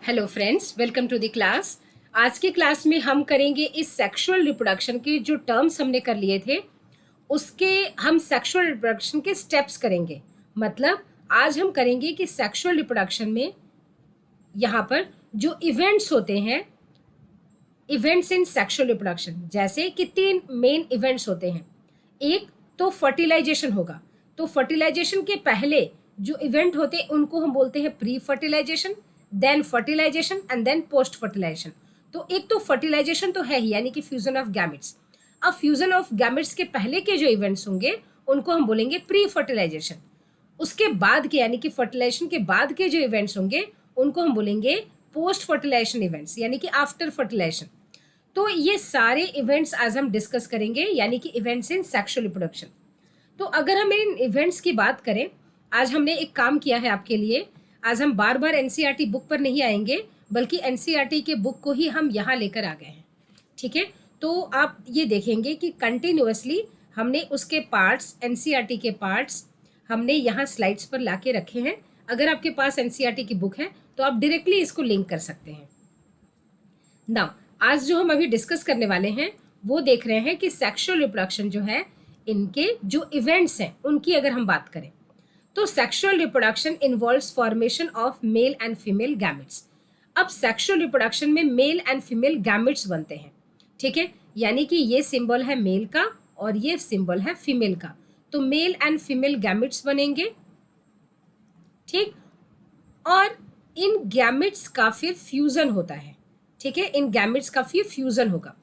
Hello friends, welcome to the class. आज की class में हम करेंगे इस सेक्सुअल रिप्रोडक्शन के जो टर्म्स हमने कर लिए थे उसके हम सेक्सुअल रिप्रोडक्शन के स्टेप्स करेंगे। मतलब आज हम करेंगे कि सेक्सुअल रिप्रोडक्शन में यहाँ पर जो इवेंट्स होते हैं, इवेंट्स इन सेक्सुअल रिप्रोडक्शन, जैसे कि 3 मेन इवेंट्स होते हैं। एक तो फर्टिलाइजेशन होगा, तो फर्टिलाइजेशन के पहले जो इवेंट होते हैं उनको हम बोलते हैं pre fertilisation, then fertilisation and then post fertilisation. तो एक तो फर्टिलाइजेशन तो है ही, यानी कि फ्यूजन ऑफ गैमेट्स। अब फ्यूजन ऑफ गैमेट्स के पहले के जो इवेंट्स होंगे उनको हम बोलेंगे प्री फर्टिलाइजेशन। उसके बाद के यानी कि फर्टिलाइजेशन के बाद के जो इवेंट्स होंगे उनको हम बोलेंगे पोस्ट फर्टिलाइजेशन इवेंट्स, यानी कि आफ्टर फर्टिलाइजेशन। तो ये सारे इवेंट्स आज हम डिस्कस करेंगे, यानी कि इवेंट्स इन सेक्सुअल रिप्रोडक्शन। तो अगर हम इन इवेंट्स की बात करें, आज हमने एक काम किया है आपके लिए। आज हम बार बार एनसीईआरटी बुक पर नहीं आएंगे, बल्कि एनसीईआरटी के बुक को ही हम यहाँ लेकर आ गए हैं। ठीक है, तो आप ये देखेंगे कि कंटिन्यूअसली हमने उसके पार्ट्स, एनसीईआरटी के पार्ट्स हमने यहाँ स्लाइड्स पर ला के रखे हैं। अगर आपके पास एनसीईआरटी की बुक है तो आप डायरेक्टली इसको लिंक कर सकते हैं। नाउ आज जो हम अभी डिस्कस करने वाले हैं वो देख रहे हैं कि सेक्सुअल रिप्रोडक्शन जो है, इनके जो इवेंट्स हैं उनकी अगर हम बात करें तो sexual reproduction involves formation of male and female gametes. अब सेक्सुअल रिप्रोडक्शन में मेल एंड फीमेल गैमेट्स बनते हैं। ठीक है, यानी कि ये सिंबल है मेल का और ये सिंबल है फीमेल का, तो मेल एंड फीमेल गैमेट्स बनेंगे। ठीक, और इन गैमेट्स का फिर फ्यूजन होता है। ठीक है, इन गैमेट्स का फिर फ्यूजन होगा।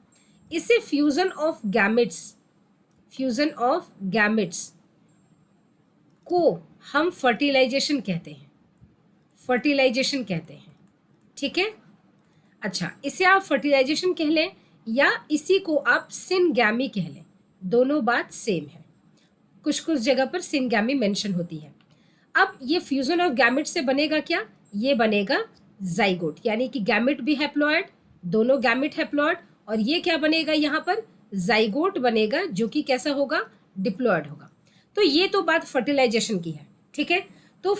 इसे फ्यूजन ऑफ गैमेट्स को हम फर्टिलाइजेशन कहते हैं। ठीक है, अच्छा, इसे आप फर्टिलाइजेशन कह लें या इसी को आप सिनगैमी कह लें, दोनों बात सेम है। कुछ कुछ जगह पर सिनगैमी मेंशन होती है। अब ये फ्यूजन ऑफ गैमेट से बनेगा क्या? ये बनेगा जाइगोट, यानी कि गैमेट भी हैप्लॉइड, दोनों गैमेट हैप्लॉइड, और ये क्या बनेगा यहाँ पर? जाइगोट बनेगा, जो कि कैसा होगा? डिप्लॉइड होगा। तो ये तो बात फर्टिलाइजेशन की है। ठीक है, तो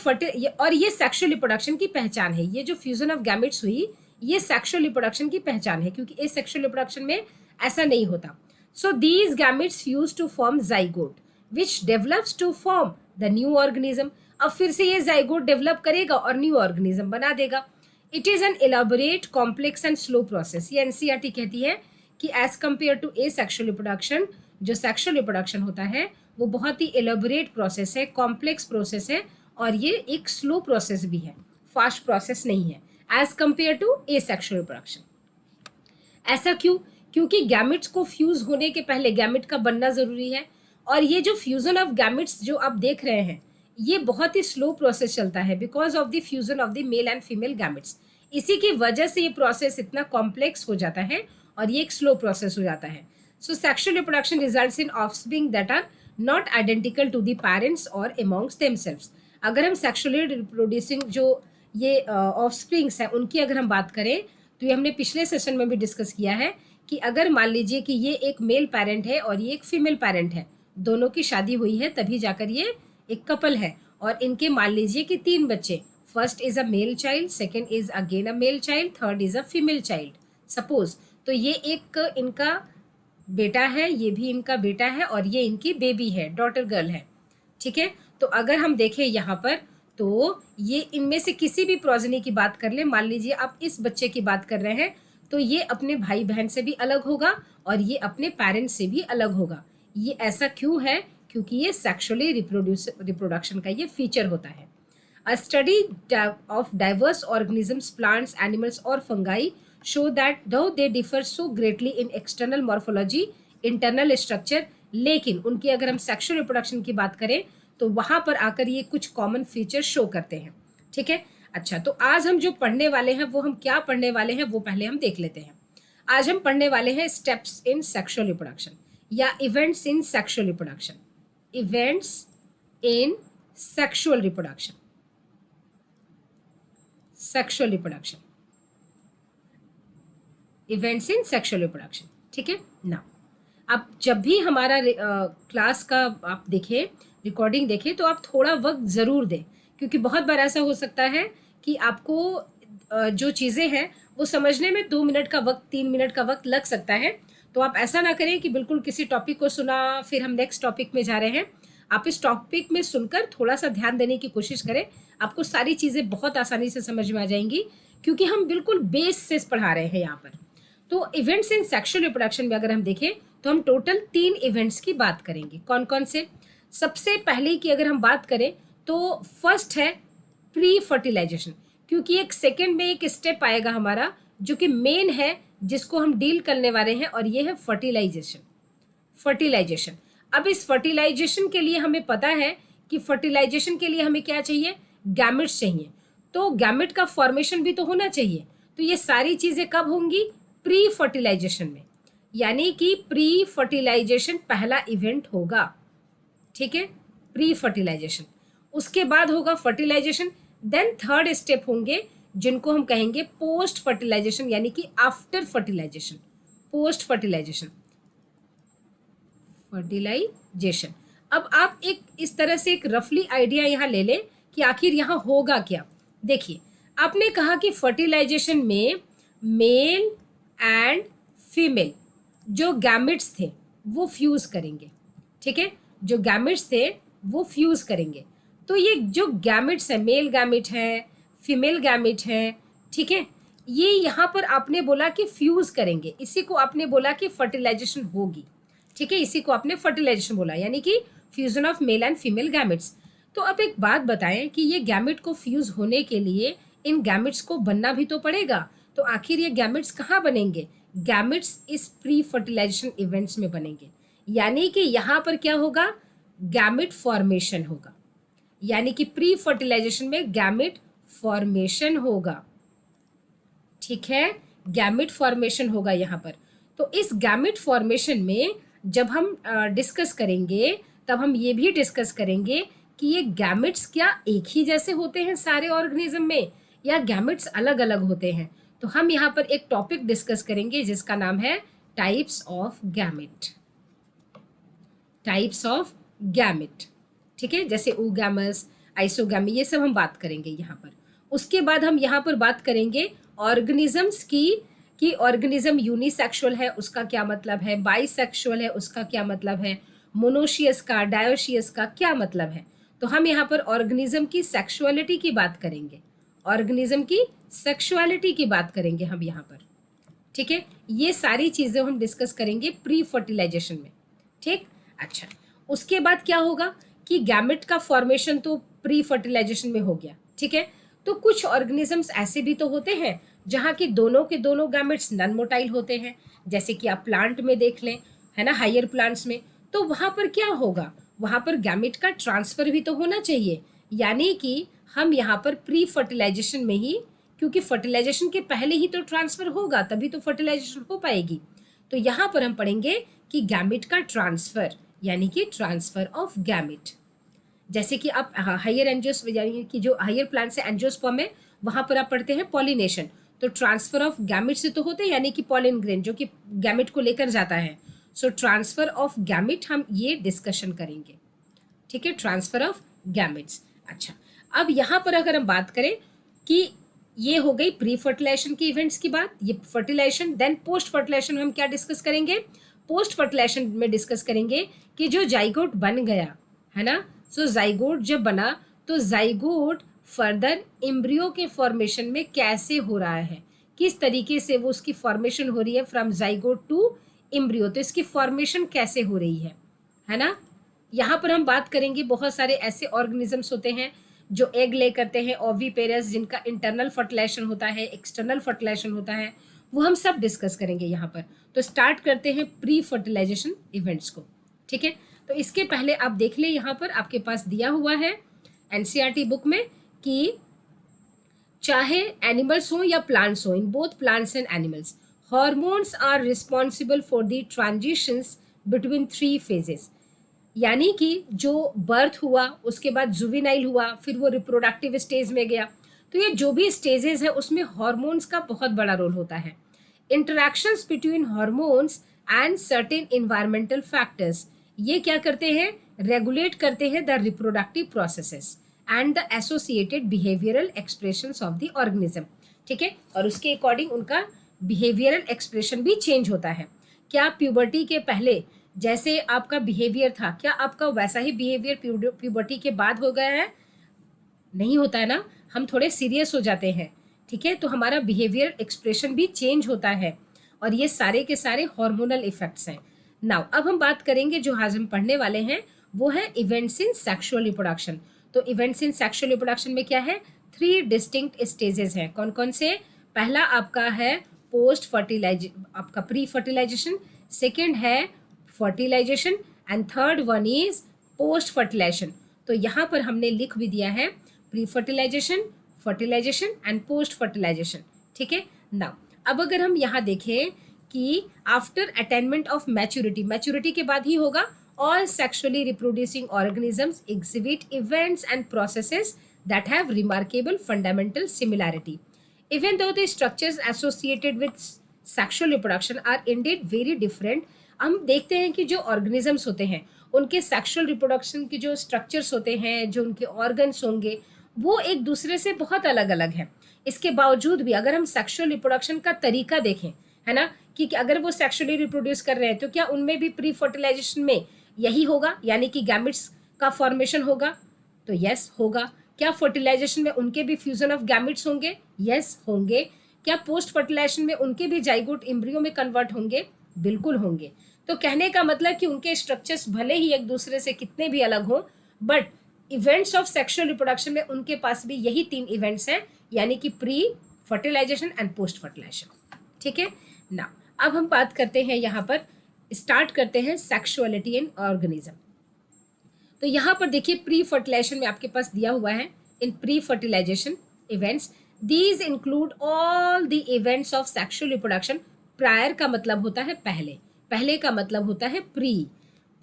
और ये सेक्सुअल रिप्रोडक्शन की पहचान है। ये जो फ्यूजन ऑफ गैमेट्स हुई ये सेक्सुअल रिप्रोडक्शन की पहचान है, क्योंकि इस सेक्सुअल रिप्रोडक्शन में ऐसा नहीं होता। So these gametes fuse to form zygote which develops to form the new organism. अब फिर से ये जाइगोट डेवलप करेगा और न्यू ऑर्गेनिज्म बना देगा। It is an elaborate, complex and slow process. ये एनसीईआरटी कहती है कि as compare to asexual reproduction, जो सेक्सुअल रिप्रोडक्शन होता है वो बहुत ही एलाबोरेट प्रोसेस है, कॉम्प्लेक्स प्रोसेस है, और ये एक स्लो प्रोसेस भी है, फास्ट प्रोसेस नहीं है as compare to asexual reproduction. ऐसा क्यों? क्योंकि गैमेट्स को फ्यूज होने के पहले गैमेट का बनना जरूरी है, और ये जो फ्यूजन ऑफ गैमेट्स जो आप देख रहे हैं ये बहुत ही स्लो प्रोसेस चलता है because of the fusion of the mail and female gametes. इसी की वजह से ये प्रोसेस इतना कॉम्प्लेक्स हो जाता है और ये एक स्लो प्रोसेस हो जाता है। So sexual reproduction results in offspring that are not identical to the parents और अमॉन्ग्स देमसेल्व्स। अगर हम सेक्सुअली रिप्रोड्यूसिंग जो ये ऑफस्प्रिंग्स हैं उनकी अगर हम बात करें तो ये हमने पिछले सेशन में भी डिस्कस किया है कि अगर मान लीजिए कि ये एक मेल पेरेंट है और ये एक फीमेल पेरेंट है, दोनों की शादी हुई है तभी जाकर ये एक कपल है, और इनके मान लीजिए कि 3 बच्चे, first is a male child, second is again a male child, third is a female child suppose. तो ये एक इनका बेटा है, ये भी इनका बेटा है, और ये इनकी बेबी है, डॉटर गर्ल है। ठीक है, तो अगर हम देखें यहाँ पर तो ये इनमें से किसी भी प्रोजेनी की बात कर ले, मान लीजिए आप इस बच्चे की बात कर रहे हैं तो ये अपने भाई बहन से भी अलग होगा और ये अपने पेरेंट्स से भी अलग होगा। ये ऐसा क्यों है? क्योंकि ये सेक्सुअली रिप्रोडक्शन का ये फीचर होता है। अ study of diverse organisms, plants, animals और फंगाई शो दैट दो they differ so greatly in external morphology, internal structure, लेकिन उनकी अगर हम सेक्सुअल रिप्रोडक्शन की बात करें तो वहां पर आकर ये कुछ कॉमन फीचर शो करते हैं। ठीक है, अच्छा, तो आज हम जो पढ़ने वाले हैं वो हम क्या पढ़ने वाले हैं वो पहले हम देख लेते हैं। आज हम पढ़ने वाले हैं स्टेप्स इन सेक्सुअल रिप्रोडक्शन या events in sexual reproduction. Events in sexual reproduction, sexual reproduction, events in sexual reproduction. ठीक है ना, अब जब भी हमारा क्लास का आप देखें, रिकॉर्डिंग देखें, तो आप थोड़ा वक्त ज़रूर दें, क्योंकि बहुत बार ऐसा हो सकता है कि आपको जो चीज़ें हैं वो समझने में 2 मिनट का वक्त 3 मिनट का वक्त लग सकता है। तो आप ऐसा ना करें कि बिल्कुल किसी टॉपिक को सुना फिर हम नेक्स्ट टॉपिक में जा रहे हैं। आप इस टॉपिक में सुनकर थोड़ा सा ध्यान देने की कोशिश करें, आपको सारी चीज़ें बहुत आसानी से समझ में आ जाएंगी, क्योंकि हम बिल्कुल बेस से पढ़ा रहे हैं यहाँ पर। तो इवेंट्स इन सेक्सुअल रिप्रोडक्शन में अगर हम देखें तो हम टोटल 3 इवेंट्स की बात करेंगे। कौन कौन से? सबसे पहले की अगर हम बात करें तो फर्स्ट है प्री फर्टिलाइजेशन, क्योंकि एक सेकेंड में एक स्टेप आएगा हमारा जो कि मेन है, जिसको हम डील करने वाले हैं, और ये है फर्टिलाइजेशन। फर्टिलाइजेशन, अब इस फर्टिलाइजेशन के लिए हमें पता है कि फर्टिलाइजेशन के लिए हमें क्या चाहिए? गैमेट्स चाहिए। तो गैमेट का फॉर्मेशन भी तो होना चाहिए। तो ये सारी चीज़ें कब होंगी? प्री फर्टिलाइजेशन में, यानी कि प्री फर्टिलाइजेशन पहला इवेंट होगा। ठीक है, प्री फर्टिलाइजेशन। उसके बाद होगा फर्टिलाइजेशन, देन थर्ड स्टेप होंगे जिनको हम कहेंगे पोस्ट फर्टिलाइजेशन, यानी कि after fertilisation. Post fertilisation, fertilisation. अब आप एक इस तरह से एक रफली आइडिया यहाँ ले लें कि आखिर यहाँ होगा क्या। देखिए, आपने कहा कि फर्टिलाइजेशन में मेल एंड फीमेल जो गैमेट्स थे वो फ्यूज करेंगे। ठीक है, जो गैमेट्स थे वो फ्यूज करेंगे। तो ये जो गैमेट्स है, मेल गैमेट है, फीमेल गैमेट है, ठीक है, ये यहाँ पर आपने बोला कि फ्यूज करेंगे, इसी को आपने बोला कि फर्टिलाइजेशन होगी। ठीक है, इसी को आपने फर्टिलाइजेशन बोला, यानी कि fusion of male and female gametes. तो अब एक बात बताएं कि ये गैमेट को फ्यूज होने के लिए इन गैमेट्स को बनना भी तो पड़ेगा। तो आखिर ये गैमेट्स कहाँ बनेंगे? गैमेट्स इस प्री फर्टिलाइजेशन इवेंट्स में बनेंगे, यानी कि यहाँ पर क्या होगा? गैमेट फॉर्मेशन होगा, यानी कि प्री फर्टिलाइजेशन में गैमेट फॉर्मेशन होगा। ठीक है, गैमेट फॉर्मेशन होगा यहाँ पर। तो इस गैमेट फॉर्मेशन में जब हम डिस्कस करेंगे तब हम ये भी डिस्कस करेंगे कि ये गैमेट्स क्या एक ही जैसे होते हैं सारे ऑर्गेनिज्म में, या गैमेट्स अलग अलग होते हैं। तो हम यहाँ पर एक टॉपिक डिस्कस करेंगे जिसका नाम है types of gamete. Types of gamete, ठीक है, जैसे ओगैमस, आइसोगैमी, ये सब हम बात करेंगे यहाँ पर। उसके बाद हम यहाँ पर बात करेंगे ऑर्गेनिजम्स की, कि ऑर्गेनिज्म यूनिसेक्सुअल है उसका क्या मतलब है, बाइसेक्सुअल है उसका क्या मतलब है, मोनोशियस का, डायोशियस का क्या मतलब है। तो हम यहाँ पर ऑर्गेनिज्म की सेक्सुअलिटी की बात करेंगे, ऑर्गेनिज्म की सेक्सुअलिटी की बात करेंगे हम यहाँ पर। ठीक है, ये सारी चीज़ें हम डिस्कस करेंगे प्री फर्टिलाइजेशन में। ठीक, अच्छा, उसके बाद क्या होगा कि गैमेट का फॉर्मेशन तो प्री फर्टिलाइजेशन में हो गया। ठीक है, तो कुछ ऑर्गेनिजम्स ऐसे भी तो होते हैं जहाँ की दोनों के दोनों गैमेट्स नॉन मोटाइल होते हैं, जैसे कि आप प्लांट में देख लें, है ना, हायर प्लांट्स में। तो वहाँ पर क्या होगा? वहाँ पर गैमेट का ट्रांसफर भी तो होना चाहिए, यानी कि हम यहाँ पर प्री फर्टिलाइजेशन में ही, क्योंकि फर्टिलाइजेशन के पहले ही तो ट्रांसफर होगा तभी तो फर्टिलाइजेशन हो पाएगी। तो यहाँ पर हम पढ़ेंगे कि गैमेट का ट्रांसफर, यानी कि ट्रांसफर ऑफ गैमेट। जैसे कि आप हायर एंजियोस, यानी कि जो हायर प्लांट्स है एंजियोस्पर्म है, वहाँ पर आप पढ़ते हैं पॉलिनेशन। तो ट्रांसफर ऑफ गैमेट से तो होते हैं, यानी कि पॉलिन ग्रेन जो कि गैमेट को लेकर जाता है। सो ट्रांसफर ऑफ गैमेट हम ये डिस्कशन करेंगे। ठीक है, ट्रांसफर ऑफ गैमेट्स। अच्छा, अब यहाँ पर अगर हम बात करें कि ये हो गई प्री फर्टिलाइजेशन की इवेंट्स की बात, ये फर्टिलाइजेशन। देन पोस्ट फर्टिलाइजेशन हम क्या डिस्कस करेंगे? पोस्ट फर्टिलाइजेशन में डिस्कस करेंगे कि जो जाइगोट बन गया है ना, सो जाइगोट जब बना तो जाइगोट फर्दर एम्ब्रियो के फॉर्मेशन में कैसे हो रहा है, किस तरीके से वो उसकी फॉर्मेशन हो रही है फ्रॉम जाइगोट टू एम्ब्रियो, तो इसकी फॉर्मेशन कैसे हो रही है ना। यहाँ पर हम बात करेंगे बहुत सारे ऐसे ऑर्गेनिजम्स होते हैं जो एग ले करते हैं, ओविपेरस, जिनका इंटरनल फर्टिलाइजेशन होता है, एक्सटर्नल फर्टिलाइजेशन होता है, वो हम सब डिस्कस करेंगे यहाँ पर। तो स्टार्ट करते हैं प्री फर्टिलाइजेशन इवेंट्स को। ठीक है, तो इसके पहले आप देख ले, यहाँ पर आपके पास दिया हुआ है एनसीईआरटी बुक में कि चाहे एनिमल्स हो या प्लांट्स हो, in both plants and animals, hormones are responsible for the transitions between 3 phases. यानी कि जो बर्थ हुआ, उसके बाद जुवेनाइल हुआ, फिर वो रिप्रोडक्टिव स्टेज में गया, तो ये जो भी स्टेजेस है उसमें हॉर्मोन्स का बहुत बड़ा रोल होता है। Interactions between hormones and certain environmental factors, ये क्या करते हैं? रेगुलेट करते हैं the reproductive processes and the associated behavioural expressions of the organism. ठीक है, और उसके अकॉर्डिंग उनका बिहेवियरल एक्सप्रेशन भी चेंज होता है। क्या प्यूबर्टी के पहले जैसे आपका बिहेवियर था, क्या आपका वैसा ही बिहेवियर प्यूबर्टी के बाद हो गया है? नहीं होता है ना, हम थोड़े सीरियस हो जाते हैं, ठीक है, तो हमारा बिहेवियर एक्सप्रेशन भी चेंज होता है, और ये सारे के सारे हार्मोनल इफेक्ट्स हैं। नाउ अब हम बात करेंगे, जो आज हम पढ़ने वाले हैं वो है इवेंट्स इन सेक्सुअल रिप्रोडक्शन। तो इवेंट्स इन सेक्सुअल रिप्रोडक्शन में क्या है? 3 डिस्टिंक्ट स्टेजेस हैं। कौन कौन से? पहला आपका है पोस्ट फर्टिलाइजेशन, आपका प्री फर्टिलाइजेशन, सेकेंड है fertilisation, and third one is post fertilisation. तो यहाँ पर हमने लिख भी दिया है pre fertilisation, fertilisation and post fertilisation, ठीक है। नाउ अब अगर हम यहाँ देखें कि after attainment of maturity, maturity के बाद ही होगा, all sexually reproducing organisms exhibit events and processes that have remarkable fundamental similarity. Even though the structures associated with sexual reproduction are indeed very different, हम देखते हैं कि जो organisms होते हैं उनके sexual reproduction के जो structures होते हैं, जो उनके organs होंगे, वो एक दूसरे से बहुत अलग अलग हैं। इसके बावजूद भी अगर हम सेक्सुअल रिप्रोडक्शन का तरीका देखें, है ना, कि अगर वो सेक्सुअली रिप्रोड्यूस कर रहे हैं तो क्या उनमें भी प्री फर्टिलाइजेशन में यही होगा, यानी कि गैमेट्स का फॉर्मेशन होगा? तो यस होगा। क्या फर्टिलाइजेशन में उनके भी फ्यूजन ऑफ गैमेट्स होंगे? यस होंगे। क्या पोस्ट फर्टिलाइजेशन में उनके भी जाइगोट एम्ब्रियो में कन्वर्ट होंगे? बिल्कुल होंगे। तो कहने का मतलब कि उनके स्ट्रक्चर्स भले ही एक दूसरे से कितने भी अलग हों, but events of sexual reproduction में उनके पास भी यही 3 इवेंट्स हैं, यानी कि pre fertilisation and post fertilisation, ठीक है ना। अब हम बात करते हैं, यहाँ पर स्टार्ट करते हैं सेक्सुअलिटी इन ऑर्गेनिज्म। तो यहाँ पर देखिए प्री फर्टिलाइजेशन में आपके पास दिया हुआ है, in pre fertilisation events these include all the events of sexual reproduction. Prior का मतलब होता है पहले, पहले का मतलब होता है प्री,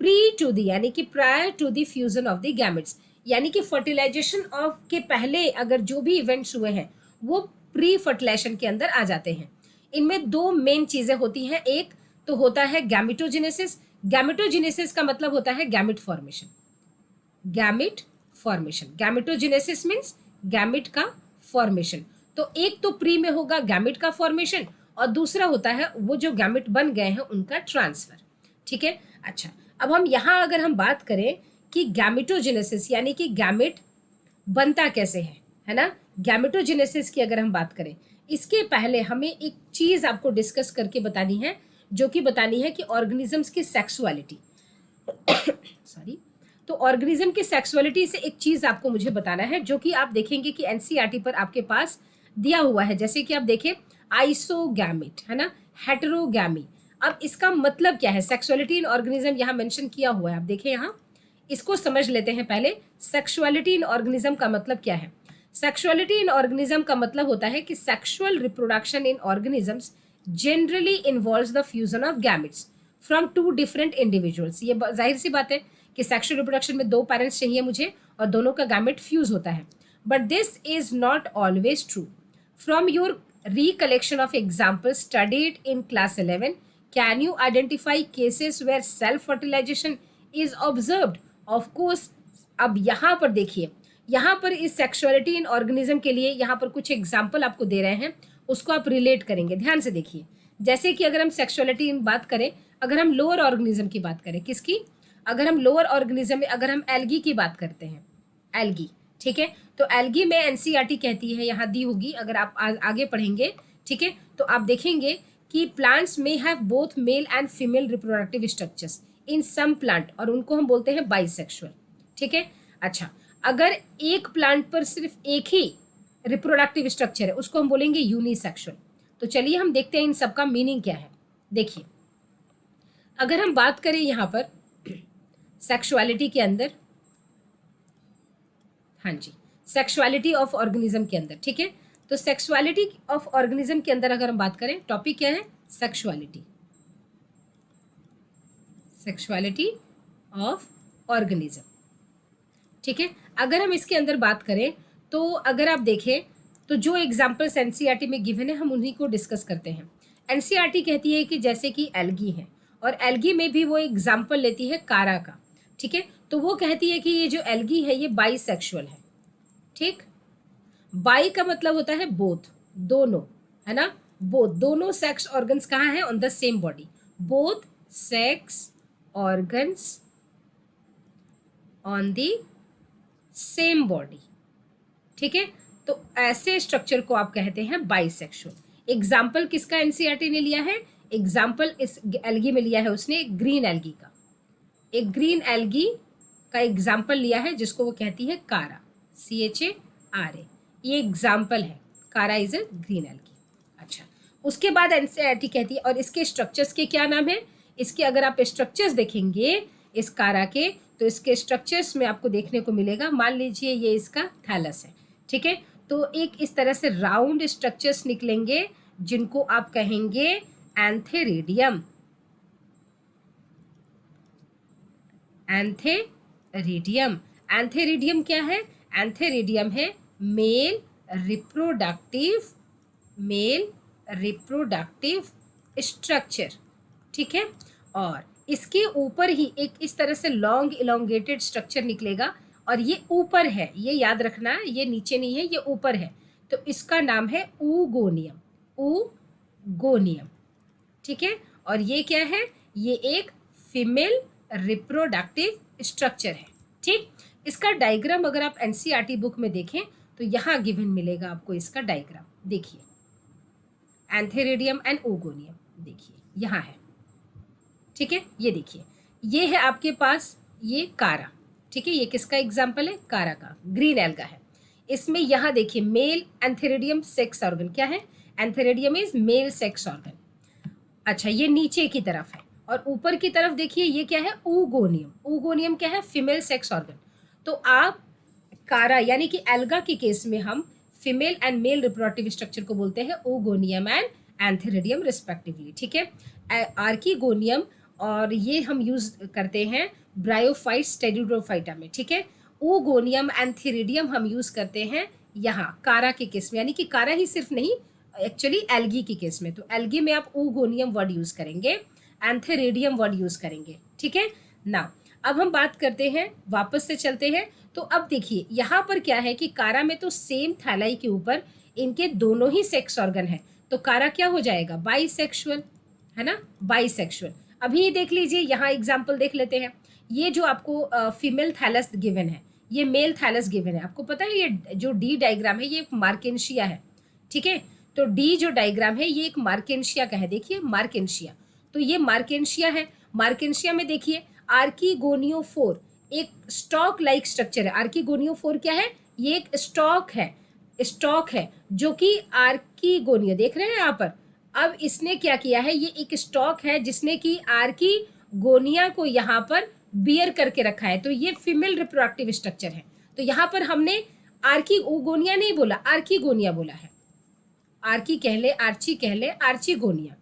प्री टू दी यानी कि prior to the fusion of the gametes, यानी कि फर्टिलाइजेशन ऑफ के पहले अगर जो भी इवेंट्स हुए हैं वो प्री फर्टिलाइजेशन के अंदर आ जाते हैं। इनमें 2 मेन चीजें होती हैं, एक तो होता है गैमेटोजेनेसिस। गैमेटोजेनेसिस का मतलब होता है gamete formation, gamete formation, gametogenesis means gamete का फॉर्मेशन। तो एक तो प्री में होगा गैमेट का फॉर्मेशन, और दूसरा होता है वो जो गैमेट बन गए हैं उनका ट्रांसफर, ठीक है। अच्छा, अब हम यहाँ अगर हम बात करें कि गैमेटोजेनेसिस यानी कि गैमेट बनता कैसे है ना, गैमेटोजेनेसिस की अगर हम बात करें, इसके पहले हमें एक चीज आपको डिस्कस करके बतानी है, जो कि बतानी है कि ऑर्गेनिजम्स की सेक्सुअलिटी सॉरी, तो ऑर्गेनिज्म की सेक्सुअलिटी से एक चीज आपको मुझे बताना है, जो कि आप देखेंगे कि एनसीईआरटी पर आपके पास दिया हुआ है। जैसे कि आप देखें आइसोगैमेट, है ना, हेटेरोगैमी। अब इसका मतलब क्या है? सेक्सुअलिटी इन ऑर्गेनिज्म यहाँ मेंशन किया हुआ है, आप देखें यहाँ, इसको समझ लेते हैं पहले। सेक्सुअलिटी इन ऑर्गेनिज्म का मतलब क्या है? सेक्सुअलिटी इन ऑर्गेनिज्म का मतलब होता है कि sexual reproduction in organisms generally involves the fusion of gametes from 2 different individuals. ये जाहिर सी बात है कि सेक्सुअल रिप्रोडक्शन में 2 पेरेंट्स चाहिए मुझे, और दोनों का गैमेट फ्यूज होता है, but this is not always true. From your recollection of examples studied in class 11, can you identify cases where self fertilization is observed? Of course, अब यहाँ पर देखिए, यहाँ पर इस सेक्सुअलिटी इन ऑर्गेनिज्म के लिए यहाँ पर कुछ एग्जाम्पल आपको दे रहे हैं, उसको आप रिलेट करेंगे, ध्यान से देखिए। जैसे कि अगर हम सेक्सुअलिटी इन बात करें, अगर हम लोअर ऑर्गेनिज्म की बात करें, किसकी? अगर हम लोअर ऑर्गेनिज्म में अगर हम एल्गी की बात करते हैं, एल्गी, ठीक है, तो एल्गी में एनसीईआरटी कहती है, यहाँ दी होगी, अगर आप आगे पढ़ेंगे, ठीक है, तो आप देखेंगे कि प्लांट्स में have both male and female reproductive structures in some plant, और उनको हम बोलते हैं बाइसेक्सुअल, ठीक है। अच्छा, अगर एक प्लांट पर सिर्फ एक ही रिप्रोडक्टिव स्ट्रक्चर है, उसको हम बोलेंगे यूनिसेक्सुअल। तो चलिए हम देखते हैं इन सबका मीनिंग क्या है। देखिए, अगर हम बात करें यहाँ पर सेक्सुअलिटी के अंदर, हाँ जी, सेक्सुअलिटी ऑफ ऑर्गेनिज्म के अंदर, ठीक है, तो सेक्सुअलिटी ऑफ ऑर्गेनिज्म के अंदर अगर हम बात करें, टॉपिक क्या है? सेक्सुअलिटी, सेक्सुअलिटी ऑफ ऑर्गेनिज्म, ठीक है। अगर हम इसके अंदर बात करें, तो अगर आप देखें तो जो एग्जाम्पल्स एनसीईआरटी में गिवन है हम उन्हीं को डिस्कस करते हैं। एनसीईआरटी कहती है कि जैसे कि एल्गी है, और एल्गी में भी वो एग्जाम्पल लेती है कारा का, ठीक है, तो वो कहती है कि ये जो एल्गी है ये बाइसेक्सुअल है, ठीक। बाई का मतलब होता है बोथ, दोनों, है ना, बोथ, दोनों सेक्स ऑर्गन्स कहाँ हैं, on the same body, both sex organs on the same body, ठीक है। तो ऐसे स्ट्रक्चर को आप कहते हैं बाइसेक्सुअल। एग्जाम्पल किसका एनसीईआरटी ने लिया है, एग्जाम्पल इस एल्गी में लिया है उसने, ग्रीन एल्गी का, एक ग्रीन एल्गी का एग्जाम्पल लिया है जिसको वो कहती है कारा, CHARA, ये एग्जाम्पल है, कारा इज ए ग्रीन एल्गी। अच्छा, उसके बाद एनसीईआरटी कहती है, और इसके स्ट्रक्चर्स के क्या नाम है, इसके अगर आप स्ट्रक्चर्स देखेंगे इस कारा के, तो इसके स्ट्रक्चर्स में आपको देखने को मिलेगा, मान लीजिए ये इसका थैलस है, ठीक है, तो एक इस तरह से राउंड स्ट्रक्चर्स निकलेंगे जिनको आप कहेंगे एंथेरिडियम। एंथेरिडियम, एंथेरिडियम क्या है, एंथेरिडियम है मेल रिप्रोडक्टिव स्ट्रक्चर, ठीक है। और इसके ऊपर ही एक इस तरह से लॉन्ग इलोंगेटेड स्ट्रक्चर निकलेगा, और ये ऊपर है, ये याद रखना, ये नीचे नहीं है, ये ऊपर है, तो इसका नाम है ऊगोनियम, ऊगोनियम, ठीक है। और ये क्या है, ये एक फीमेल रिप्रोडक्टिव स्ट्रक्चर है, ठीक। इसका डायग्राम अगर आप एनसीईआरटी बुक में देखें तो यहाँ गिवन मिलेगा आपको इसका डायग्राम, देखिए, एंथेरिडियम एंड ऊगोनियम, देखिए यहाँ है, ठीक है, ये देखिए, ये है आपके पास ये कारा, ठीक है, ये किसका एग्जाम्पल है, कारा का, ग्रीन एल्गा है। इसमें यहाँ देखिए मेल एंथेरिडियम सेक्स ऑर्गन क्या है, antheridium is male sex organ. अच्छा, ये नीचे की तरफ है, और ऊपर की तरफ देखिए ये क्या है, ऊगोनियम, ऊगोनियम क्या है, फीमेल सेक्स ऑर्गन। तो आप कारा यानी कि एल्गा के केस में हम female and male reproductive structure को बोलते हैं ऊगोनियम एंड एंथेरिडियम रिस्पेक्टिवली, ठीक है। आर्कीगोनियम और ये हम यूज करते हैं ब्रायोफाइट्स टेरिडोफाइटा में, ठीक है। ऊगोनियम एंथेरिडियम हम यूज करते हैं यहाँ कारा के केस में, यानी कि कारा ही सिर्फ नहीं, एक्चुअली एल्गी के केस में, तो एल्गी में आप ऊगोनियम वर्ड यूज करेंगे, एंथेरिडियम वर्ड यूज करेंगे, ठीक है ना। अब हम बात करते हैं, वापस से चलते हैं, तो अब देखिए यहाँ पर क्या है कि कारा में तो सेम थैलाई के ऊपर इनके दोनों ही सेक्स ऑर्गन है, तो कारा क्या हो जाएगा, बाइसेक्सुअल, है ना, बाइसेक्सुअल। अभी देख लीजिए, यहाँ एग्जाम्पल देख लेते हैं, ये जो आपको फीमेल थैलस गिवन है, ये मेल थैलस गिवन है, आपको पता है ये जो डी डायग्राम है ये एक मार्केंशिया है, ठीक है। तो डी जो डायग्राम है ये एक मार्केंशिया का है, देखिए मार्केंशिया, तो ये मार्केंशिया है, मार्केंशिया में देखिए आर्कीगोनियोफोर एक स्टॉक लाइक स्ट्रक्चर है। आर्कीगोनियोफोर क्या है, ये एक स्टॉक है जो कि आर्कीगोनियो देख रहे हैं यहाँ पर। अब इसने क्या किया है, ये एक स्टॉक है जिसने कि आर्कीगोनिया को यहाँ पर बियर करके रखा है, तो ये फीमेल रिप्रोडक्टिव स्ट्रक्चर है। तो यहाँ पर हमने आर्कीगोनिया नहीं बोला, आर्कीगोनिया बोला है, आर्की कह ले, आर्ची कह ले, आर्चीगोनिया,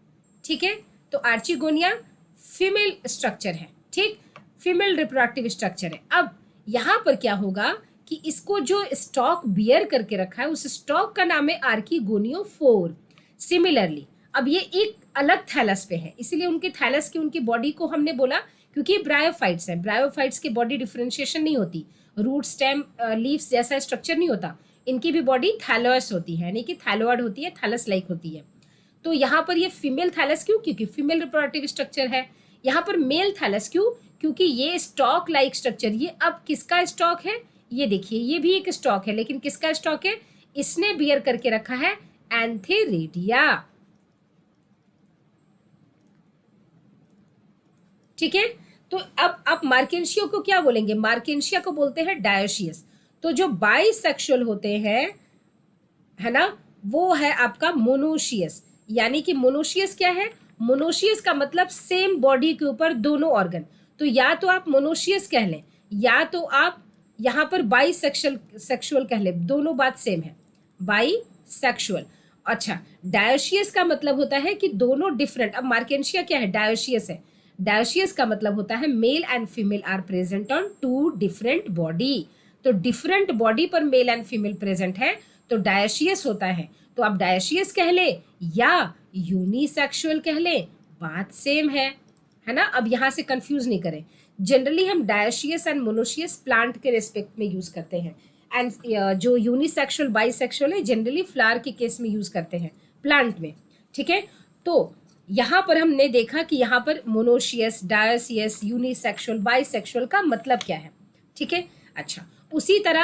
ठीक है। तो आर्चीगोनिया फीमेल स्ट्रक्चर है, ठीक, फीमेल रिप्रोडक्टिव स्ट्रक्चर है। अब यहाँ पर क्या होगा कि इसको जो स्टॉक बियर करके रखा है उस स्टॉक का नाम है आर्कीगोनियोफोर। सिमिलरली अब ये एक अलग थैलस पे है, इसीलिए उनके थैलस की उनकी बॉडी को हमने बोला, क्योंकि ब्रायोफाइट्स हैं, ब्रायोफाइट्स की बॉडी डिफरेंशिएशन नहीं होती, रूट स्टेम लीव्स जैसा स्ट्रक्चर नहीं होता, इनकी भी बॉडी थैलोस होती है, यानी कि थैलोइड होती है, थैलस लाइक होती है। तो यहाँ पर ये फीमेल थैलस क्यों, क्योंकि फीमेल रिप्रोडक्टिव स्ट्रक्चर है। यहाँ पर मेल थैलस क्यों, क्योंकि ये स्टॉक लाइक स्ट्रक्चर, ये अब किसका स्टॉक है, ये देखिए ये भी एक स्टॉक है, लेकिन किसका स्टॉक है, इसने बियर करके रखा है एंथेरिडिया, ठीक है। तो अब आप मार्केंशिया को क्या बोलेंगे, मार्केंशिया को बोलते हैं डायोशियस। तो जो बाइसेक्सुअल होते हैं, है ना, वो है आपका मोनोशियस, यानी कि मोनोशियस क्या है, मोनोशियस का मतलब सेम बॉडी के ऊपर दोनों ऑर्गन, तो या तो आप मोनोशियस कह लें या तो आप यहाँ पर सेक्सुअल कह लें, दोनों बात सेम है, बाइसेक्सुअल। अच्छा, डायोशियस का मतलब होता है कि दोनों डिफरेंट, अब मार्केंशिया क्या है, डायोशियस है, डायोशियस का मतलब होता है male and female are present on two different body, तो डिफरेंट बॉडी पर मेल एंड फीमेल प्रेजेंट है तो डायोशियस होता है। तो आप डायोशियस कह ले या यूनिसेक्सुअल कह ले, बात सेम है ना। अब यहाँ से कंफ्यूज नहीं करें, जनरली हम डायोशियस एंड मोनोशियस प्लांट के रेस्पेक्ट में यूज करते हैं, एंड जो यूनिसेक्सुअल बाइसेक्सुअल है जनरली फ्लावर के केस में यूज करते हैं प्लांट में, ठीक है। तो यहाँ पर हमने देखा कि यहाँ पर मोनोशियस, डायोसियस, यूनिसेक्सुअल, बाइसेक्सुअल का मतलब क्या है, ठीक है। अच्छा, उसी तरह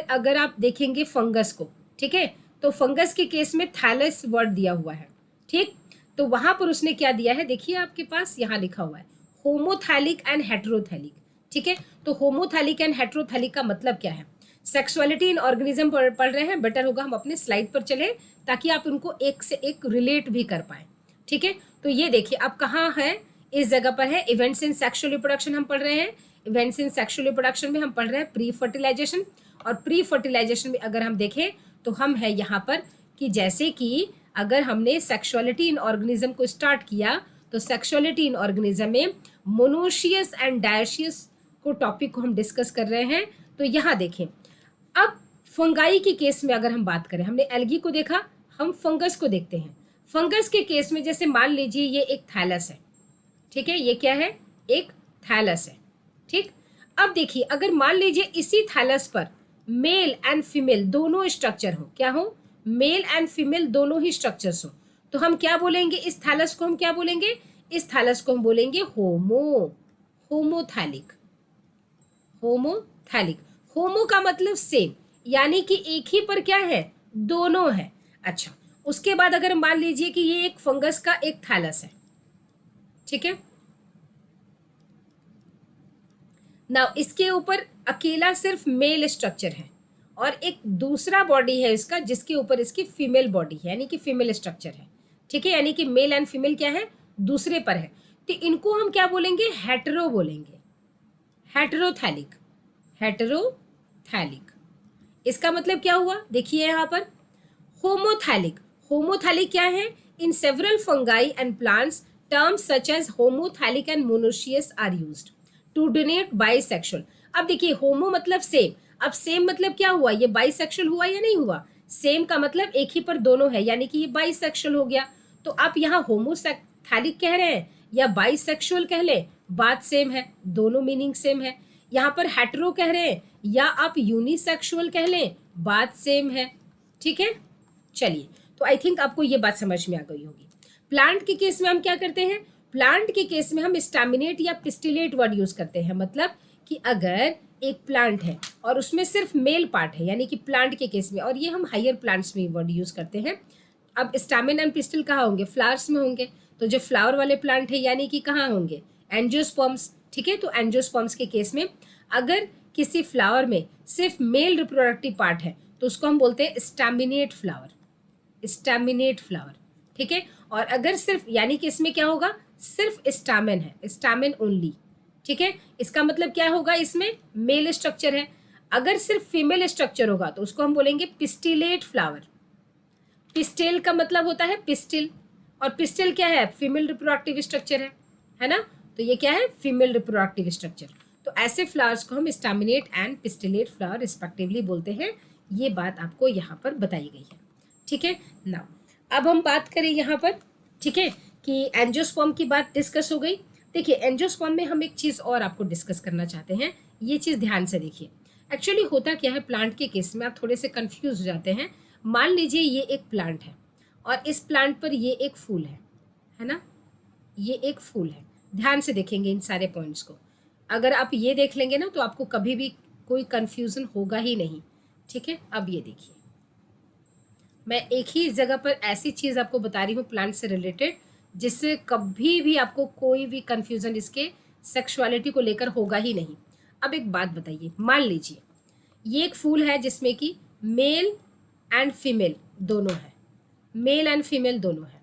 अगर आप देखेंगे फंगस को, ठीक है, तो फंगस के केस में थैलस वर्ड दिया हुआ है, ठीक। तो वहां पर उसने क्या दिया है, देखिए आपके पास यहाँ लिखा हुआ है होमोथैलिक एंड हेटेरोथैलिक, ठीक है। तो होमोथैलिक एंड हेटेरोथैलिक का मतलब क्या है, सेक्सुअलिटी इन ऑर्गेनिज्म पढ़ रहे हैं, बेटर होगा हम अपने स्लाइड पर चले ताकि आप उनको एक से एक रिलेट भी कर पाए, ठीक है। तो ये देखिए आप कहाँ है, इस जगह पर है इवेंट्स इन सेक्सुअल रिप्रोडक्शन हम पढ़ रहे हैं। इवेंट्स इन सेक्सुअल रिप्रोडक्शन में हम पढ़ रहे हैं प्री फर्टिलाइजेशन, और प्री फर्टिलाइजेशन में अगर हम देखें तो हम है यहाँ पर कि जैसे कि अगर हमने सेक्सुअलिटी इन ऑर्गेनिज्म को स्टार्ट किया तो सेक्सुअलिटी इन ऑर्गेनिज्म में मोनोशियस एंड डायोशियस को टॉपिक को हम डिस्कस कर रहे हैं। तो यहाँ देखें, अब फंगाई के केस में अगर हम बात करें, हमने एल्गी को देखा, हम फंगस को देखते हैं। फंगस के केस में जैसे मान लीजिए ये एक थैलस है, ठीक है, ये क्या है, एक थैलस है, ठीक। अब देखिए अगर मान लीजिए इसी थैलस पर मेल एंड फीमेल दोनों स्ट्रक्चर हो, क्या हो, मेल एंड फीमेल दोनों ही स्ट्रक्चर्स हो, तो हम क्या बोलेंगे, इस थैलस को हम क्या बोलेंगे, इस थैलस को हम बोलेंगे होमोथैलिक। होमोथैलिक, होमो का मतलब सेम, यानी कि एक ही पर क्या है, दोनों है। अच्छा, उसके बाद अगर मान लीजिए कि ये एक फंगस का एक थैलस है, ठीक है ना, इसके ऊपर अकेला सिर्फ मेल स्ट्रक्चर है और एक दूसरा बॉडी है इसका जिसके ऊपर इसकी फीमेल बॉडी है, यानी कि फीमेल स्ट्रक्चर है, ठीक है, यानी कि मेल एंड फीमेल क्या है, दूसरे पर है। तो इनको हम क्या बोलेंगे, हेटेरो बोलेंगे, हेटेरोथैलिक। हेटेरोथैलिक इसका मतलब क्या हुआ, देखिए यहाँ पर होमोथैलिक। होमोथैलिक क्या है, in several fungi and plants terms such as homothallic and monoecious are used to denote bisexual. अब देखिए होमो मतलब सेम, अब सेम मतलब क्या हुआ, ये बाइसेक्सुअल हुआ या नहीं हुआ, सेम का मतलब एक ही पर दोनों है, यानी कि ये बाइसेक्सुअल हो गया। तो आप यहाँ होमोथैलिक कह रहे हैं या बाइसेक्सुअल कह ले, बात सेम है, दोनों मीनिंग सेम है। यहाँ पर हेटेरो कह रहे हैं या आप यूनिसेक्सुअल कह लें, बात सेम है, ठीक है। चलिए, तो आई थिंक आपको ये बात समझ में आ गई होगी। प्लांट के केस में हम क्या करते हैं, प्लांट के केस में हम स्टैमिनेट या पिस्टिलेट वर्ड यूज करते हैं, मतलब कि अगर एक प्लांट है और उसमें सिर्फ मेल पार्ट है, यानी कि प्लांट के केस में, और ये हम हायर प्लांट्स में वर्ड यूज करते हैं। अब स्टैमिन एंड पिस्टिल कहाँ होंगे, फ्लावर्स में होंगे, तो जो फ्लावर वाले प्लांट है यानी कि कहाँ होंगे, एंजियोस्पर्म्स, ठीक है। तो एंजियोस्पर्म्स के केस में अगर किसी फ्लावर में सिर्फ मेल रिप्रोडक्टिव पार्ट है तो उसको हम बोलते हैं स्टैमिनेट फ्लावर, स्टैमिनेट फ्लावर, ठीक है। और अगर सिर्फ, यानी कि इसमें क्या होगा, सिर्फ स्टैमेन है, स्टैमेन ओनली, ठीक है, इसका मतलब क्या होगा, इसमें मेल स्ट्रक्चर है। अगर सिर्फ फीमेल स्ट्रक्चर होगा तो उसको हम बोलेंगे पिस्टिलेट फ्लावर। पिस्टिल का मतलब होता है पिस्टिल, और पिस्टिल क्या है, फीमेल रिप्रोडक्टिव स्ट्रक्चर है ना, तो ये क्या है, फीमेल रिप्रोडक्टिव स्ट्रक्चर। तो ऐसे फ्लावर्स को हम staminate and pistillate flower respectively बोलते हैं। ये बात आपको यहाँ पर बताई गई है, ठीक है ना। अब हम बात करें यहाँ पर, ठीक है, कि एंजियोस्पर्म की बात डिस्कस हो गई। देखिए एंजियोस्पर्म में हम एक चीज़ और आपको डिस्कस करना चाहते हैं, ये चीज़ ध्यान से देखिए। एक्चुअली होता क्या है, प्लांट के केस में आप थोड़े से कंफ्यूज हो जाते हैं। मान लीजिए ये एक प्लांट है और इस प्लांट पर ये एक फूल है ना, ये एक फूल है। ध्यान से देखेंगे इन सारे पॉइंट्स को, अगर आप ये देख लेंगे ना तो आपको कभी भी कोई कंफ्यूजन होगा ही नहीं, ठीक है। अब ये देखिए, मैं एक ही जगह पर ऐसी चीज़ आपको बता रही हूँ प्लांट से रिलेटेड जिससे कभी भी आपको कोई भी कंफ्यूजन इसके सेक्सुअलिटी को लेकर होगा ही नहीं। अब एक बात बताइए, मान लीजिए ये एक फूल है जिसमें कि मेल एंड फीमेल दोनों है, मेल एंड फीमेल दोनों है।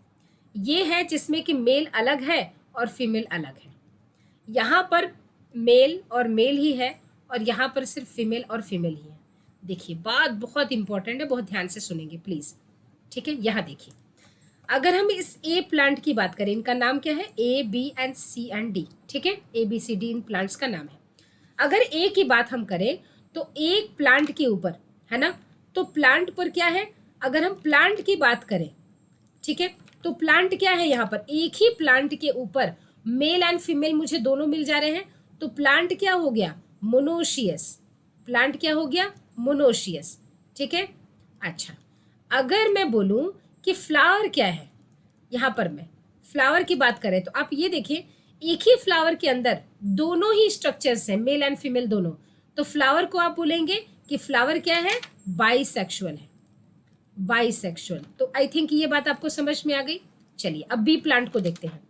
ये है जिसमें कि मेल अलग है और फीमेल अलग है। यहाँ पर मेल और मेल ही है और यहाँ पर सिर्फ फीमेल और फीमेल ही है। देखिए बात बहुत इंपॉर्टेंट है, बहुत ध्यान से सुनेंगे प्लीज़, ठीक है। यहाँ देखिए, अगर हम इस ए प्लांट की बात करें, इनका नाम क्या है, A B and C and D, ठीक है, ए बी सी डी इन प्लांट्स का नाम है। अगर ए की बात हम करें तो एक प्लांट के ऊपर है ना, तो प्लांट पर क्या है, अगर हम प्लांट की बात करें, ठीक है, तो प्लांट क्या है, यहाँ पर एक ही प्लांट के ऊपर मेल एंड फीमेल मुझे दोनों मिल जा रहे हैं, तो प्लांट क्या हो गया, मोनोशियस। प्लांट क्या हो गया, मोनोशियस, ठीक है। अच्छा, अगर मैं बोलूं कि फ्लावर क्या है, यहाँ पर मैं फ्लावर की बात करें तो आप ये देखें, एक ही फ्लावर के अंदर दोनों ही स्ट्रक्चर्स हैं, मेल एंड फीमेल दोनों, तो फ्लावर को आप बोलेंगे कि फ्लावर क्या है, बाइसेक्सुअल है, बाइसेक्सुअल। तो आई थिंक ये बात आपको समझ में आ गई। चलिए अब बी प्लांट को देखते हैं,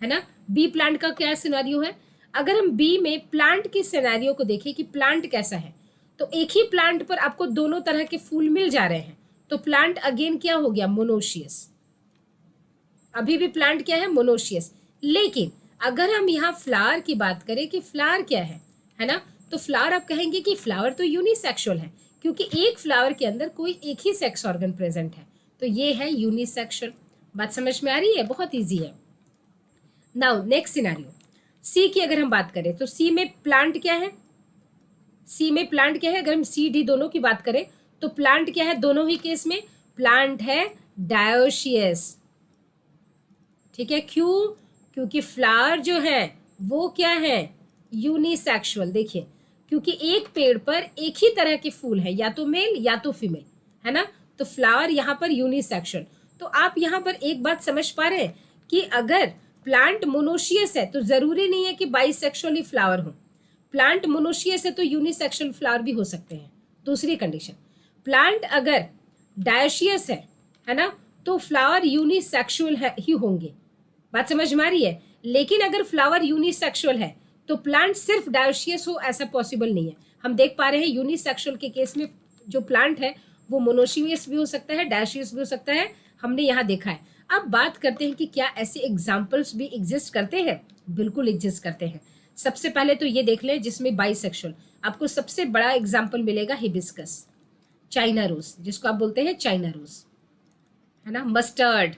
है ना। बी प्लांट का क्या सिनेरियो है, अगर हम बी में प्लांट की सिनेरियो को देखें कि प्लांट कैसा है, तो एक ही प्लांट पर आपको दोनों तरह के फूल मिल जा रहे हैं, तो प्लांट अगेन क्या हो गया, मोनोशियस। अभी भी प्लांट क्या है, मोनोशियस। लेकिन अगर हम यहाँ फ्लावर की बात करें कि फ्लावर क्या है ना, तो फ्लावर आप कहेंगे कि फ्लावर तो यूनिसेक्सुअल है, क्योंकि एक फ्लावर के अंदर कोई एक ही सेक्स ऑर्गन प्रेजेंट है, तो ये है यूनिसेक्सुअल। बात समझ में आ रही है, बहुत ईजी है। नाउ नेक्स्ट सिनेरियो, सी की अगर हम बात करें तो सी में प्लांट क्या है, सी में प्लांट क्या है, अगर हम सी डी दोनों की बात करें तो प्लांट क्या है, दोनों ही केस में प्लांट है डायोशियस, ठीक है। क्यों, क्योंकि फ्लावर जो है वो क्या है, यूनिसेक्सुअल। देखिए, क्योंकि एक पेड़ पर एक ही तरह के फूल है, या तो मेल या तो फीमेल, है ना, तो फ्लावर यहाँ पर यूनिसेक्सुअल। तो आप यहाँ पर एक बात समझ पा रहे हैं कि अगर प्लांट मोनोशियस है तो जरूरी नहीं है कि बाइसेक्सुअल ही फ्लावर हो, प्लांट मोनोशियस है तो यूनिसेक्सुअल फ्लावर भी हो सकते हैं। दूसरी कंडीशन, प्लांट अगर डायोशियस है ना, तो फ्लावर यूनिसेक्सुअल है ही होंगे। बात समझ में आ रही है। लेकिन अगर फ्लावर यूनिसेक्सुअल है तो प्लांट सिर्फ डायोशियस हो, ऐसा पॉसिबल नहीं है। हम देख पा रहे हैं यूनिसेक्सुअल के केस में जो प्लांट है वो मोनोशियस भी हो सकता है, डायोशियस भी हो सकता है, हमने यहाँ देखा है। अब बात करते हैं कि क्या ऐसे एग्जाम्पल्स भी एग्जिस्ट करते हैं। बिल्कुल एग्जिस्ट करते हैं। सबसे पहले तो ये देख लें जिसमें बाइसेक्सुअल, आपको सबसे बड़ा एग्जाम्पल मिलेगा हिबिस्कस, चाइना रोज, जिसको आप बोलते हैं चाइना रोज, है ना, मस्टर्ड,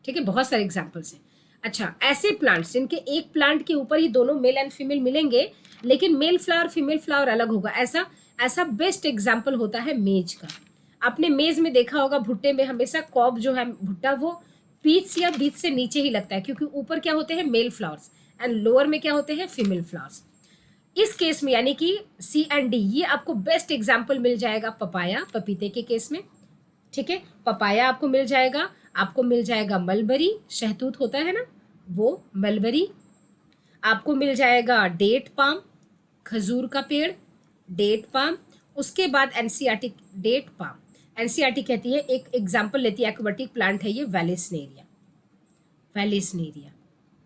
ठीक है, बहुत सारे एग्जाम्पल्स हैं। अच्छा, ऐसे प्लांट्स जिनके एक प्लांट के ऊपर ही दोनों मेल एंड फीमेल मिलेंगे, लेकिन मेल फ्लावर फीमेल फ्लावर अलग होगा, ऐसा ऐसा बेस्ट एग्जाम्पल होता है मेज का। आपने मेज में देखा होगा, भुट्टे में हमेशा कॉब जो है भुट्टा वो बीच या बीच से नीचे ही लगता है, क्योंकि ऊपर क्या होते हैं, मेल फ्लावर्स, एंड लोअर में क्या होते हैं, फीमेल फ्लावर्स। इस केस में यानी कि सी एंड डी, ये आपको बेस्ट एग्जाम्पल मिल जाएगा पपाया, पपीते के केस में, ठीक है। पपाया आपको मिल जाएगा, आपको मिल जाएगा मलबरी, शहतूत होता है ना वो मलबरी, आपको मिल जाएगा डेट पाम, खजूर का पेड़, डेट पाम। उसके बाद एनसीईआरटी, डेट पाम, एनसीईआरटी कहती है, एक एग्जाम्पल लेती है, एक्वाटिक प्लांट है ये वैलिसनेरिया, वैलिसनेरिया,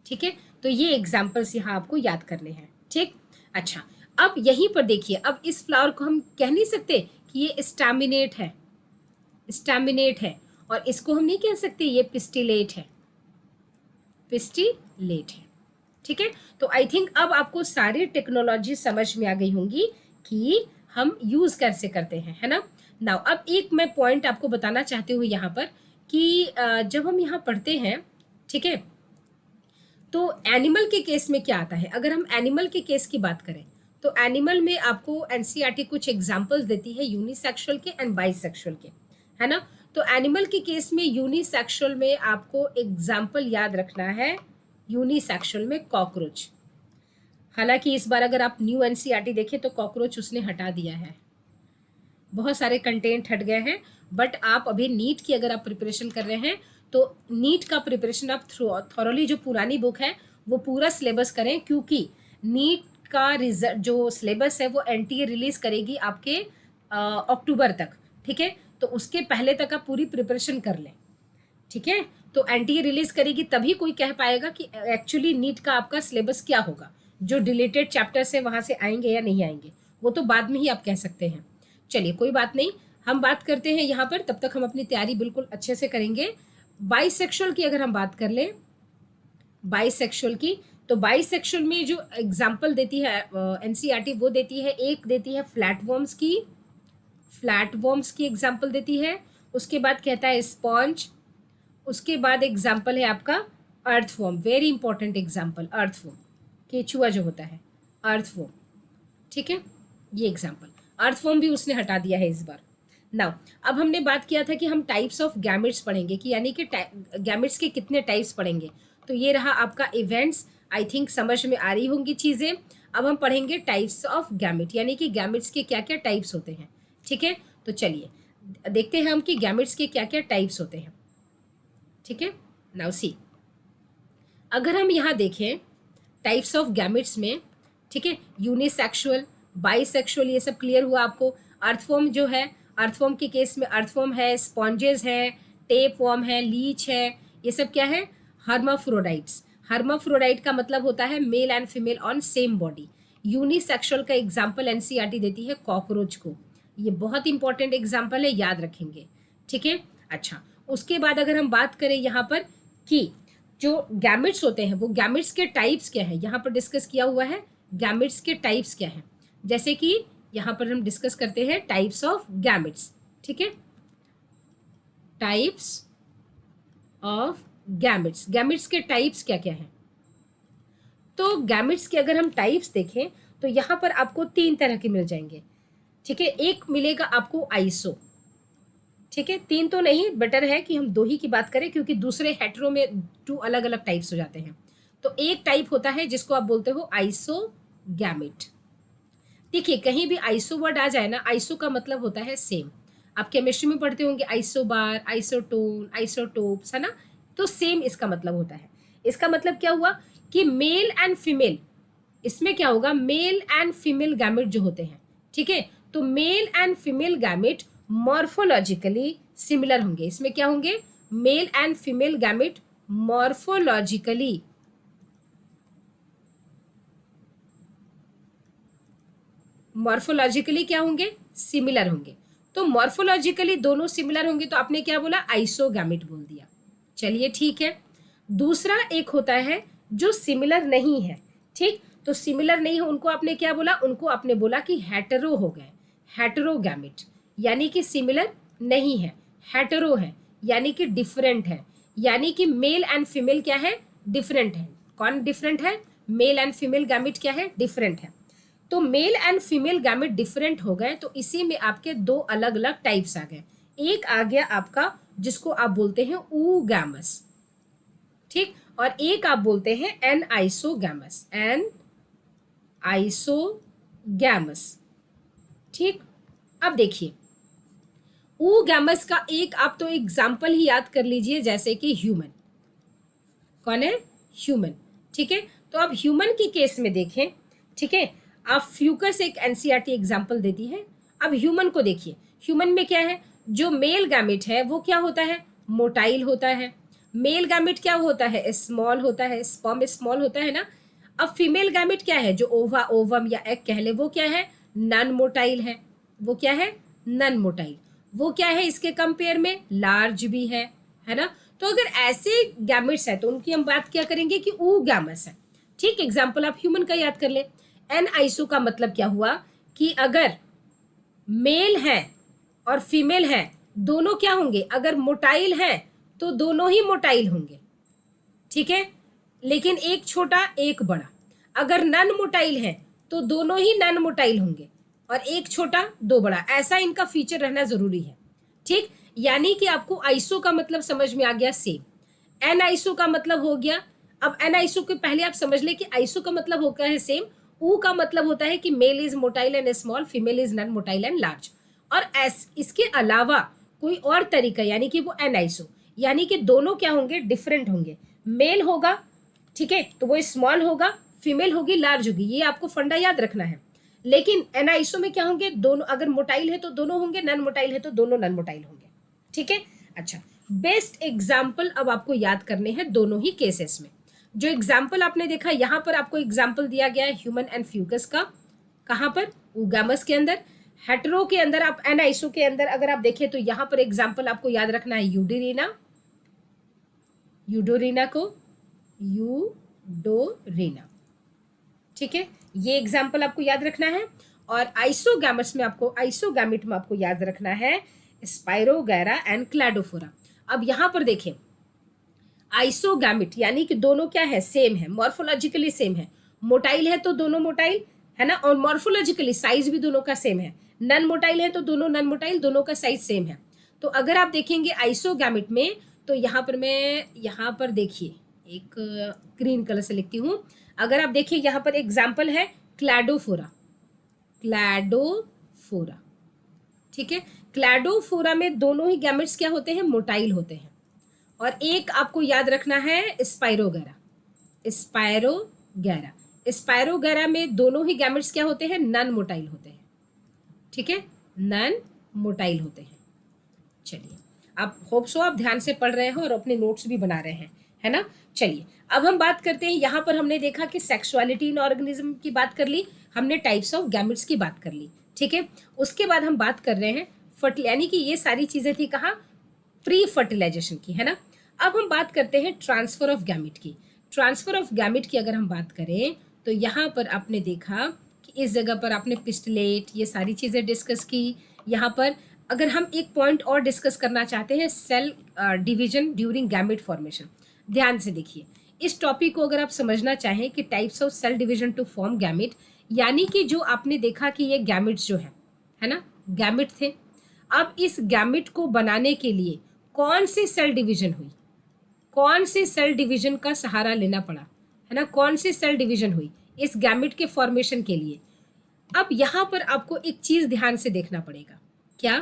ठीक है। तो ये एग्जाम्पल्स यहाँ आपको याद करने हैं, ठीक। अच्छा, अब यहीं पर देखिए, अब इस फ्लावर को हम कह नहीं सकते कि ये स्टैमिनेट है, स्टैमिनेट है, और इसको हम नहीं कह सकते ये पिस्टिलेट है, पिस्टिलेट है, ठीक है। तो आई थिंक अब आपको सारी टेक्नोलॉजी समझ में आ गई होंगी कि हम यूज कैसे करते हैं, है ना। नाउ अब एक मैं पॉइंट आपको बताना चाहती हूँ यहाँ पर कि जब हम यहाँ पढ़ते हैं, ठीक है, तो एनिमल के केस में क्या आता है। अगर हम एनिमल के केस की बात करें तो एनिमल में आपको एनसीईआरटी कुछ एग्जाम्पल्स देती है यूनिसेक्सुअल के एंड बाइसेक्सुअल के, है ना। तो एनिमल के केस में यूनिसेक्सुअल में आपको एग्जाम्पल याद रखना है, यूनिसेक्सुअल में कॉकरोच। हालांकि इस बार अगर आप न्यू एनसीईआरटी देखें तो कॉकरोच उसने हटा दिया है, बहुत सारे कंटेंट हट गए हैं। बट आप अभी नीट की अगर आप प्रिपरेशन कर रहे हैं तो नीट का प्रिपरेशन आप थॉरोली, जो पुरानी बुक है वो पूरा सिलेबस करें, क्योंकि नीट का रिजल्ट जो सिलेबस है वो एनटीए रिलीज करेगी आपके अक्टूबर तक, ठीक है। तो उसके पहले तक आप पूरी प्रिपरेशन कर लें, ठीक है। तो एनटीए रिलीज करेगी तभी कोई कह पाएगा कि एक्चुअली नीट का आपका सिलेबस क्या होगा, जो डिलीटेड चैप्टर्स है वहाँ से आएंगे या नहीं आएंगे, वो तो बाद में ही आप कह सकते हैं। चलिए कोई बात नहीं, हम बात करते हैं यहाँ पर, तब तक हम अपनी तैयारी बिल्कुल अच्छे से करेंगे। बाइसेक्सुअल की अगर हम बात कर लें, बाइसेक्सुअल की, तो बाइसेक्सुअल में जो एग्जाम्पल देती है एनसीईआरटी वो देती है, एक देती है फ्लैटवर्म्स की, फ्लैटवर्म्स की एग्जाम्पल देती है। उसके बाद कहता है स्पॉन्ज, उसके बाद एग्जाम्पल है आपका earthworm, very important example, earthworm, केचुआ जो होता है, अर्थवर्म, ठीक है। ये एग्जाम्पल, अर्थवर्म भी उसने हटा दिया है इस बार। नाउ अब हमने बात किया था कि हम टाइप्स ऑफ गैमेट्स पढ़ेंगे, कि यानी कि गैमेट्स के कितने टाइप्स पढ़ेंगे। तो ये रहा आपका इवेंट्स, आई थिंक समझ में आ रही होंगी चीज़ें। अब हम पढ़ेंगे टाइप्स ऑफ गैमेट, यानी कि गैमेट्स के क्या क्या टाइप्स होते हैं। ठीक है, तो चलिए देखते हैं हम कि गैमेट्स के क्या क्या टाइप्स होते हैं। ठीक है, नाउ सी, अगर हम यहाँ देखें टाइप्स ऑफ गैमेट्स में, ठीक है, यूनिसेक्सुअल, बाइसेक्सुअल, ये सब क्लियर हुआ आपको। अर्थवॉर्म जो है, अर्थवॉर्म के केस में अर्थवॉर्म है, स्पॉन्जेस है, टेप वॉर्म है, लीच है, ये सब क्या है, हर्माफ्रोडाइट्स। हर्माफ्रोडाइट का मतलब होता है male and female on same body. Unisexual का एग्जाम्पल एनसीईआरटी देती है कॉकरोच को, ये बहुत इंपॉर्टेंट एग्जाम्पल है, याद रखेंगे। ठीक है, अच्छा, उसके बाद अगर हम बात करें यहाँ पर कि जो गैमेट्स होते हैं वो गैमेट्स के टाइप्स क्या है, यहाँ पर डिस्कस किया हुआ है गैमेट्स के टाइप्स क्या है। जैसे कि यहाँ पर हम डिस्कस करते हैं टाइप्स ऑफ गैमेट्स। ठीक है, टाइप्स ऑफ गैमेट्स, गैमेट्स के टाइप्स क्या क्या है। तो गैमेट्स के अगर हम टाइप्स देखें तो यहाँ पर आपको 3 तरह के मिल जाएंगे। ठीक है, एक मिलेगा आपको आइसो। ठीक है, 3 तो नहीं, बेटर है कि हम 2 ही की बात करें, क्योंकि दूसरे हेटेरो में 2 अलग अलग टाइप्स हो जाते हैं। तो एक टाइप होता है जिसको आप बोलते हो आइसोगैमेट। देखिए, कहीं भी आइसो वर्ड आ जाए ना, आइसो का मतलब होता है सेम। आप केमिस्ट्री में पढ़ते होंगे आइसोबार, आइसोटोन, आइसोटोप्स, है ना, तो सेम इसका मतलब होता है। इसका मतलब क्या हुआ कि मेल एंड फीमेल, इसमें क्या होगा, मेल एंड फीमेल गैमेट जो होते हैं, ठीक है, तो mail and female gamete morphologically similar होंगे। इसमें क्या होंगे, mail and female gamete morphologically क्या होंगे, सिमिलर होंगे। तो मॉर्फोलॉजिकली दोनों सिमिलर होंगे, तो आपने क्या बोला, आइसोगैमेट बोल दिया। चलिए ठीक है। दूसरा एक होता है जो सिमिलर नहीं है। ठीक, तो सिमिलर नहीं है उनको आपने क्या बोला, उनको आपने बोला कि हेटेरो हो गए, हेटेरोगैमेट, यानी कि सिमिलर नहीं है, हेटेरो है यानी कि डिफरेंट है, यानी कि मेल एंड फीमेल क्या है, डिफरेंट है। कौन डिफरेंट है, मेल एंड फीमेल गैमेट क्या है, डिफरेंट है। तो mail and female gamete different हो गए, तो इसी में आपके 2 अलग अलग टाइप्स आ गए। एक आ गया आपका जिसको आप बोलते हैं ऊगैमस, ठीक, और एक आप बोलते हैं एन आइसोगैमस, एन आइसोगैमस। ठीक, अब देखिए ऊगैमस का एक आप तो एग्जाम्पल ही याद कर लीजिए, जैसे कि ह्यूमन। कौन है, ह्यूमन। ठीक है, तो अब ह्यूमन की केस में देखें, ठीक है, आप फ्यूकस एक एनसीईआरटी एग्जाम्पल देती है। अब ह्यूमन को देखिए, ह्यूमन में क्या है, जो मेल गैमेट है वो क्या होता है, मोटाइल होता है। मेल गैमेट क्या होता है, स्मॉल होता है, स्पर्म स्मॉल होता है ना। अब फीमेल गैमेट क्या है, जो ओवा, ओवम या एग कह ले, वो क्या है, नन मोटाइल है। वो क्या है, नन मोटाइल। वो क्या है, इसके कंपेयर में लार्ज भी है ना। तो अगर ऐसे गैमेट्स है तो उनकी हम बात क्या करेंगे कि ऊगैमस है। ठीक, एग्जाम्पल आप ह्यूमन का याद कर ले। एन आइसो का मतलब क्या हुआ कि अगर मेल है और फीमेल है, दोनों क्या होंगे, अगर मोटाइल है तो दोनों ही मोटाइल होंगे। ठीक है, लेकिन एक छोटा एक बड़ा। अगर नन मोटाइल है तो दोनों ही नन मोटाइल होंगे, और एक छोटा दो बड़ा, ऐसा इनका फीचर रहना जरूरी है। ठीक, यानी कि आपको आइसो का मतलब समझ में आ गया सेम। एन आइसो का मतलब हो गया, अब एन आइसो के पहले आप समझ ले कि आइसो का मतलब होता है सेम, ऊ का मतलब होता है कि male is motile and small, female is non motile and large. और इसके अलावा कोई और तरीका, यानी कि वो एन आइसो, यानी कि दोनों क्या होंगे, डिफरेंट होंगे। मेल होगा, ठीक है, तो वो स्मॉल होगा, फीमेल होगी लार्ज होगी, ये आपको फंडा याद रखना है। लेकिन एन आइसो में क्या होंगे, दोनों, अगर मोटाइल है तो दोनों होंगे, नन मोटाइल है तो दोनों नन मोटाइल होंगे। ठीक है, अच्छा, बेस्ट एग्जाम्पल अब आपको याद करने हैं दोनों ही केसेस में। जो एग्जाम्पल आपने देखा, यहां पर आपको एग्जाम्पल दिया गया है ह्यूमन एंड फ्यूकस का। कहां पर, ऊगैमस के अंदर। हेटेरो के अंदर, आप एन आइसो के अंदर अगर आप देखें तो यहां पर एग्जाम्पल आपको याद रखना है यूडोरिना, यूडोरिना को यूडोरिना। ठीक है, ये एग्जाम्पल आपको याद रखना है। और आइसोगैमस में आपको, आइसोगैमेट में आपको याद रखना है स्पाइरोगैरा एंड क्लैडोफोरा। अब यहां पर देखें, आइसोगैमेट यानी कि दोनों क्या है, सेम है, मॉर्फोलॉजिकली सेम है। मोटाइल है तो दोनों मोटाइल है ना, और मॉर्फोलॉजिकली साइज भी दोनों का सेम है। नन मोटाइल है तो दोनों नन मोटाइल, दोनों का साइज सेम है। तो अगर आप देखेंगे आइसोगैमेट में, तो यहाँ पर मैं, यहाँ पर देखिए एक ग्रीन कलर से लिखती हूँ। अगर आप देखिए यहाँ पर एग्जाम्पल है क्लैडोफोरा, क्लैडोफोरा, ठीक है। क्लैडोफोरा में दोनों ही गैमेट्स क्या होते हैं, मोटाइल होते हैं। और एक आपको याद रखना है स्पाइरोगैरा, स्पाइरोगैरा, स्पाइरोगैरा में दोनों ही गैमेट्स क्या होते हैं, नॉन मोटाइल होते हैं, ठीक है, नॉन मोटाइल होते हैं। चलिए, आप होप सो आप ध्यान से पढ़ रहे हैं और अपने नोट्स भी बना रहे हैं, है ना। चलिए अब हम बात करते हैं, यहाँ पर हमने देखा कि सेक्सुअलिटी इन ऑर्गेनिज्म की बात कर ली, हमने टाइप्स ऑफ गैमेट्स की बात कर ली, ठीक है। उसके बाद हम बात कर रहे हैं यानी कि ये सारी चीजें थी कहाँ, प्री फर्टिलाइजेशन की, है ना। अब हम बात करते हैं ट्रांसफर ऑफ गैमेट की। ट्रांसफर ऑफ गैमेट की अगर हम बात करें तो यहाँ पर आपने देखा कि इस जगह पर आपने पिस्टलेट, ये सारी चीज़ें डिस्कस की। यहाँ पर अगर हम एक पॉइंट और डिस्कस करना चाहते हैं, cell division during gamete formation. ध्यान से देखिए, इस टॉपिक को अगर आप समझना चाहें कि types of cell division to form gamete, यानी कि जो आपने देखा कि ये गैमेट्स जो है ना, गैमेट थे। अब इस गैमेट को बनाने के लिए कौन सी सेल डिवीजन हुई, कौन सी सेल डिवीजन का सहारा लेना पड़ा, है ना, कौन सी सेल डिवीजन हुई इस गैमेट के फॉर्मेशन के लिए। अब यहाँ पर आपको एक चीज ध्यान से देखना पड़ेगा, क्या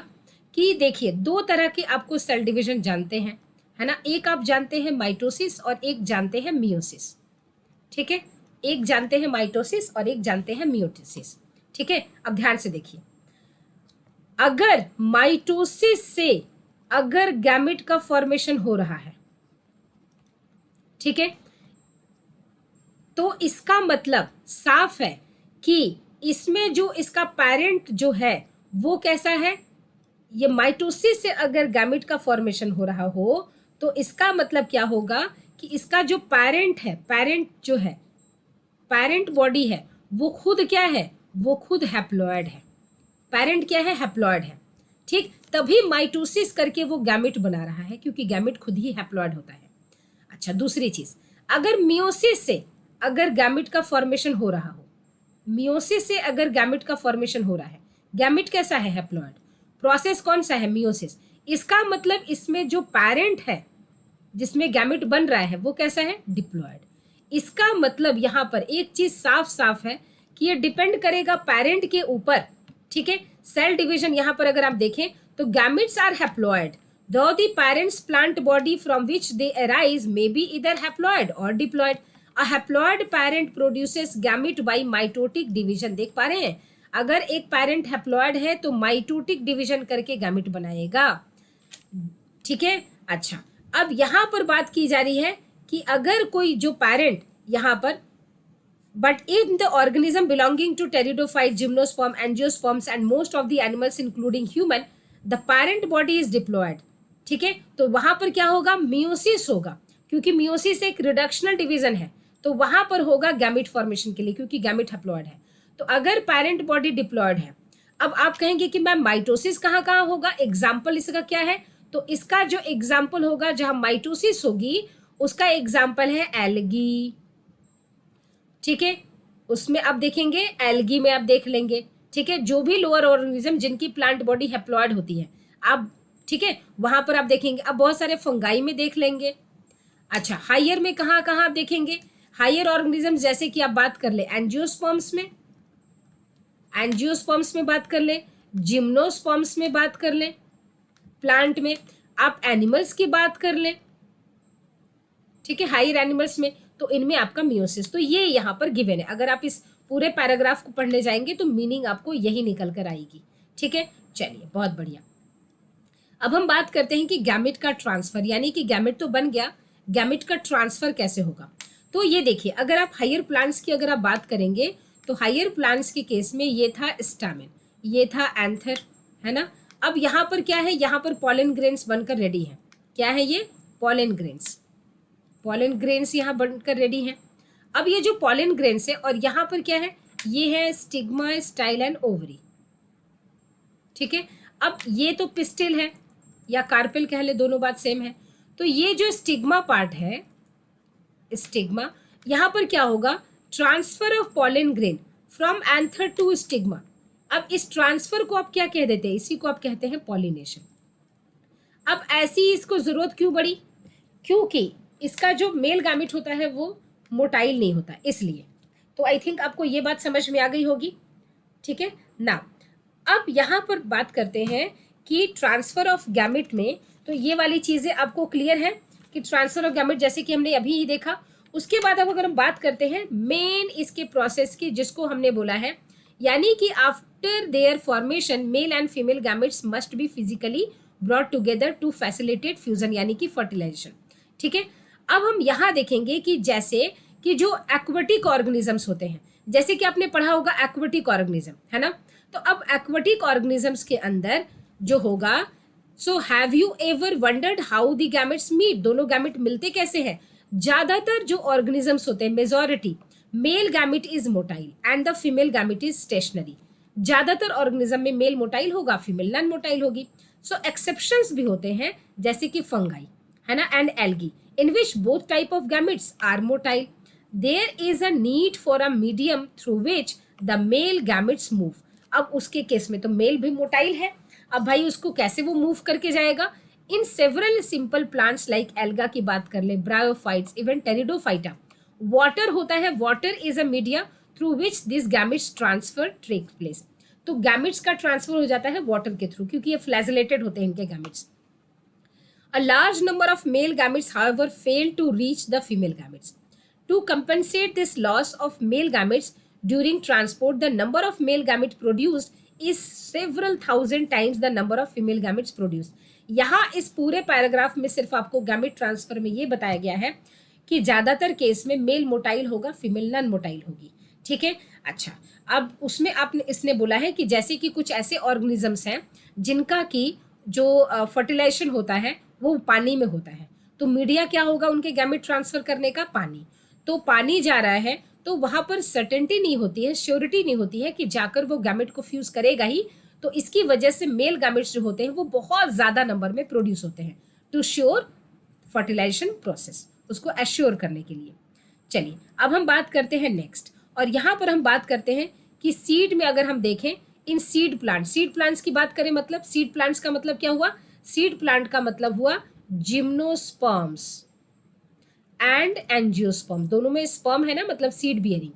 कि देखिए दो तरह के आपको सेल डिवीजन जानते हैं, है ना। एक आप जानते हैं माइटोसिस और एक जानते हैं मियोसिस, ठीक है। एक जानते हैं माइटोसिस और एक जानते हैं मियोसिस, ठीक है। अब ध्यान से देखिए, अगर माइटोसिस से अगर गैमेट का फॉर्मेशन हो रहा है, ठीक है, तो इसका मतलब साफ है कि इसमें जो इसका पेरेंट जो है वो कैसा है, ये माइटोसिस से अगर गैमेट का फॉर्मेशन हो रहा हो तो इसका मतलब क्या होगा कि इसका जो पेरेंट है, पेरेंट जो है, पेरेंट बॉडी है, वो खुद क्या है, वो खुद हैप्लॉयड है। पेरेंट क्या है, हैप्लॉयड है, ठीक। तभी माइटोसिस करके वो गैमेट बना रहा है, क्योंकि गैमेट खुद ही हैप्लॉयड होता है। अच्छा, दूसरी चीज, अगर मियोसिस से अगर गैमेट का फॉर्मेशन हो रहा हो, मियोसिस से अगर गैमेट का फॉर्मेशन हो रहा है, गैमेट कैसा है, हैप्लॉयड, प्रोसेस कौन सा है, मियोसिस। इसका मतलब इसमें जो पेरेंट है जिसमें गैमेट बन रहा है वो कैसा है, डिप्लॉयड। इसका मतलब यहाँ पर एक चीज साफ साफ है कि ये डिपेंड करेगा पेरेंट के ऊपर, ठीक है। सेल डिवीजन यहाँ पर अगर आप देखें तो gametes are haploid, though the parents plant body from which they arise may be either haploid or diploid. A haploid parent produces gamete by mitotic division. देख पा रहे हैं, अगर एक पेरेंट हैप्लॉयड है तो माइटोटिक डिवीजन करके गैमेट बनाएगा, ठीक है। अच्छा, अब यहाँ पर बात की जा रही है कि अगर कोई जो पेरेंट यहाँ पर, but in the organism belonging to pteridophyte, gymnosperm, angiosperms and most of the animals including human, the parent body is diploid, ठीक है। तो वहां पर क्या होगा, मियोसिस होगा, क्योंकि मियोसिस एक रिडक्शनल डिवीजन है, तो वहां पर होगा गैमेट फॉर्मेशन के लिए, क्योंकि गैमेट हैप्लॉयड है। तो अगर पेरेंट बॉडी डिप्लॉयड है, अब आप कहेंगे कि मैम माइटोसिस कहाँ कहाँ होगा, एग्जाम्पल इसका क्या है, तो इसका जो एग्जाम्पल होगा जहां माइटोसिस होगी उसका एग्जाम्पल है एल्गी, ठीक है। उसमें आप देखेंगे एल्गी में आप देख लेंगे, ठीक है, जो भी लोअर ऑर्गेनिज्म जिनकी प्लांट बॉडी हैप्लॉयड होती है आप, ठीक है, वहां पर आप देखेंगे। अब बहुत सारे फंगाई में देख लेंगे। अच्छा, हायर में कहाँ कहाँ आप देखेंगे, हायर ऑर्गेनिज्म जैसे कि आप बात कर ले एंजियोस्पर्म्स में, एंजियोस्पर्म्स में बात कर ले, जिम्नोस्पर्म्स में बात कर ले, प्लांट में आप एनिमल्स की बात कर ले, ठीक है, हायर एनिमल्स में, तो इनमें आपका मियोसिस। तो ये यहाँ पर गिवन है, अगर आप इस पूरे पैराग्राफ को पढ़ने जाएंगे तो मीनिंग आपको यही निकल कर आएगी, ठीक है। चलिए, बहुत बढ़िया। अब हम बात करते हैं कि गैमेट का ट्रांसफर, यानी कि गैमेट तो बन गया, गैमेट का ट्रांसफर कैसे होगा। तो ये देखिए, अगर आप हायर प्लांट्स की अगर आप बात करेंगे तो हायर प्लांट्स के केस में ये था स्टामेन, ये था एंथर, है ना। अब यहाँ पर क्या है, यहाँ पर पॉलन ग्रेन्स बनकर रेडी है। क्या है ये, पॉलन ग्रेन्स, पॉलन ग्रेन्स यहाँ बनकर रेडी हैं। अब ये जो पॉलन ग्रेन्स है और यहाँ पर क्या है, ये है स्टिग्मा, स्टाइल एंड ओवरी, ठीक है। अब ये तो पिस्टिल है या कार्पेल कह ले, दोनों बात सेम है। तो ये जो स्टिग्मा पार्ट है, स्टिग्मा, यहाँ पर क्या होगा, transfer of pollen grain from anther to stigma. अब इस ट्रांसफर को आप क्या कह देते हैं, इसी को आप कहते हैं पॉलिनेशन। अब ऐसी इसको जरूरत क्यों पड़ी, क्योंकि इसका जो मेल गैमेट होता है वो मोटाइल नहीं होता, इसलिए। तो आई थिंक आपको ये बात समझ में आ गई होगी, ठीक है ना। अब यहाँ पर बात करते हैं कि ट्रांसफर ऑफ गैमेट में, तो ये वाली चीज़ें आपको क्लियर है कि ट्रांसफर ऑफ गैमेट जैसे कि हमने अभी ही देखा। उसके बाद अब अगर हम बात करते हैं मेन इसके प्रोसेस की, जिसको हमने बोला है, यानी कि after their formation male and female gametes must be physically brought together to facilitate fusion, यानी कि फर्टिलाइजेशन, ठीक है। अब हम यहाँ देखेंगे कि जैसे कि जो एक्वेटिक ऑर्गेनिजम्स होते हैं, जैसे कि आपने पढ़ा होगा एक्वेटिक ऑर्गेनिज्म, है ना। तो अब एक्वेटिक ऑर्गेनिजम्स के अंदर जो होगा, so have you ever wondered how the gametes meet, दोनों गैमेट मिलते कैसे हैं। ज्यादातर जो ऑर्गेनिजम्स होते हैं, majority, male gamete is motile and the female gamete is stationary. ज्यादातर ऑर्गेनिज्म में मेल मोटाइल होगा, फीमेल नॉन मोटाइल होगी। सो एक्सेप्शंस भी होते हैं, जैसे कि फंगाई, है ना, and algae, in which both type of gametes are motile. There is a need for a medium through which the male gametes move. अब उसके केस में तो मेल भी मोटाइल है, अब भाई उसको कैसे वो मूव करके जाएगा। In several simple plants like alga की बात कर ले, ब्रायोफाइट्स, इवन टेरिडोफाइटा, वाटर होता है, water is a media through which this gametes transfer take place. तो गैमेट्स का ट्रांसफर हो जाता है वाटर के थ्रू, क्योंकि ये फ्लैजिलेटेड होते हैं इनके gametes. A large number of male gametes, however, fail to reach the female gametes. To compensate this loss of male gametes during transport, the number of male gametes produced is several thousand times the number of female gametes produced. यहाँ इस पूरे paragraph में सिर्फ आपको gamete transfer में ये बताया गया है कि ज़्यादातर केस में मेल मोटाइल होगा, फीमेल नॉन मोटाइल होगी, ठीक है। अच्छा, अब उसमें आपने इसने बोला है कि जैसे कि कुछ ऐसे ऑर्गेनिजम्स हैं जिनका कि जो फर्टिलाइजेशन होता है वो पानी में होता है, तो मीडिया क्या होगा उनके गैमेट ट्रांसफर करने का, पानी। तो पानी जा रहा है तो वहाँ पर सर्टेनिटी नहीं होती है, श्योरिटी नहीं होती है कि जाकर वो गैमेट को फ्यूज करेगा ही। तो इसकी वजह से मेल गैमेट्स जो होते हैं वो बहुत ज़्यादा नंबर में प्रोड्यूस होते हैं टू श्योर फर्टिलाइजेशन प्रोसेस, उसको एश्योर करने के लिए। चलिए अब हम बात करते हैं नेक्स्ट, और यहाँ पर हम बात करते हैं कि सीड में अगर हम देखें, इन सीड प्लांट्स की बात करें, मतलब सीड प्लांट्स का मतलब क्या हुआ, सीड प्लांट का मतलब हुआ जिम्नोस्पर्म्स एंड एंजियोस्पर्म, दोनों में स्पर्म है ना, मतलब सीड बियरिंग,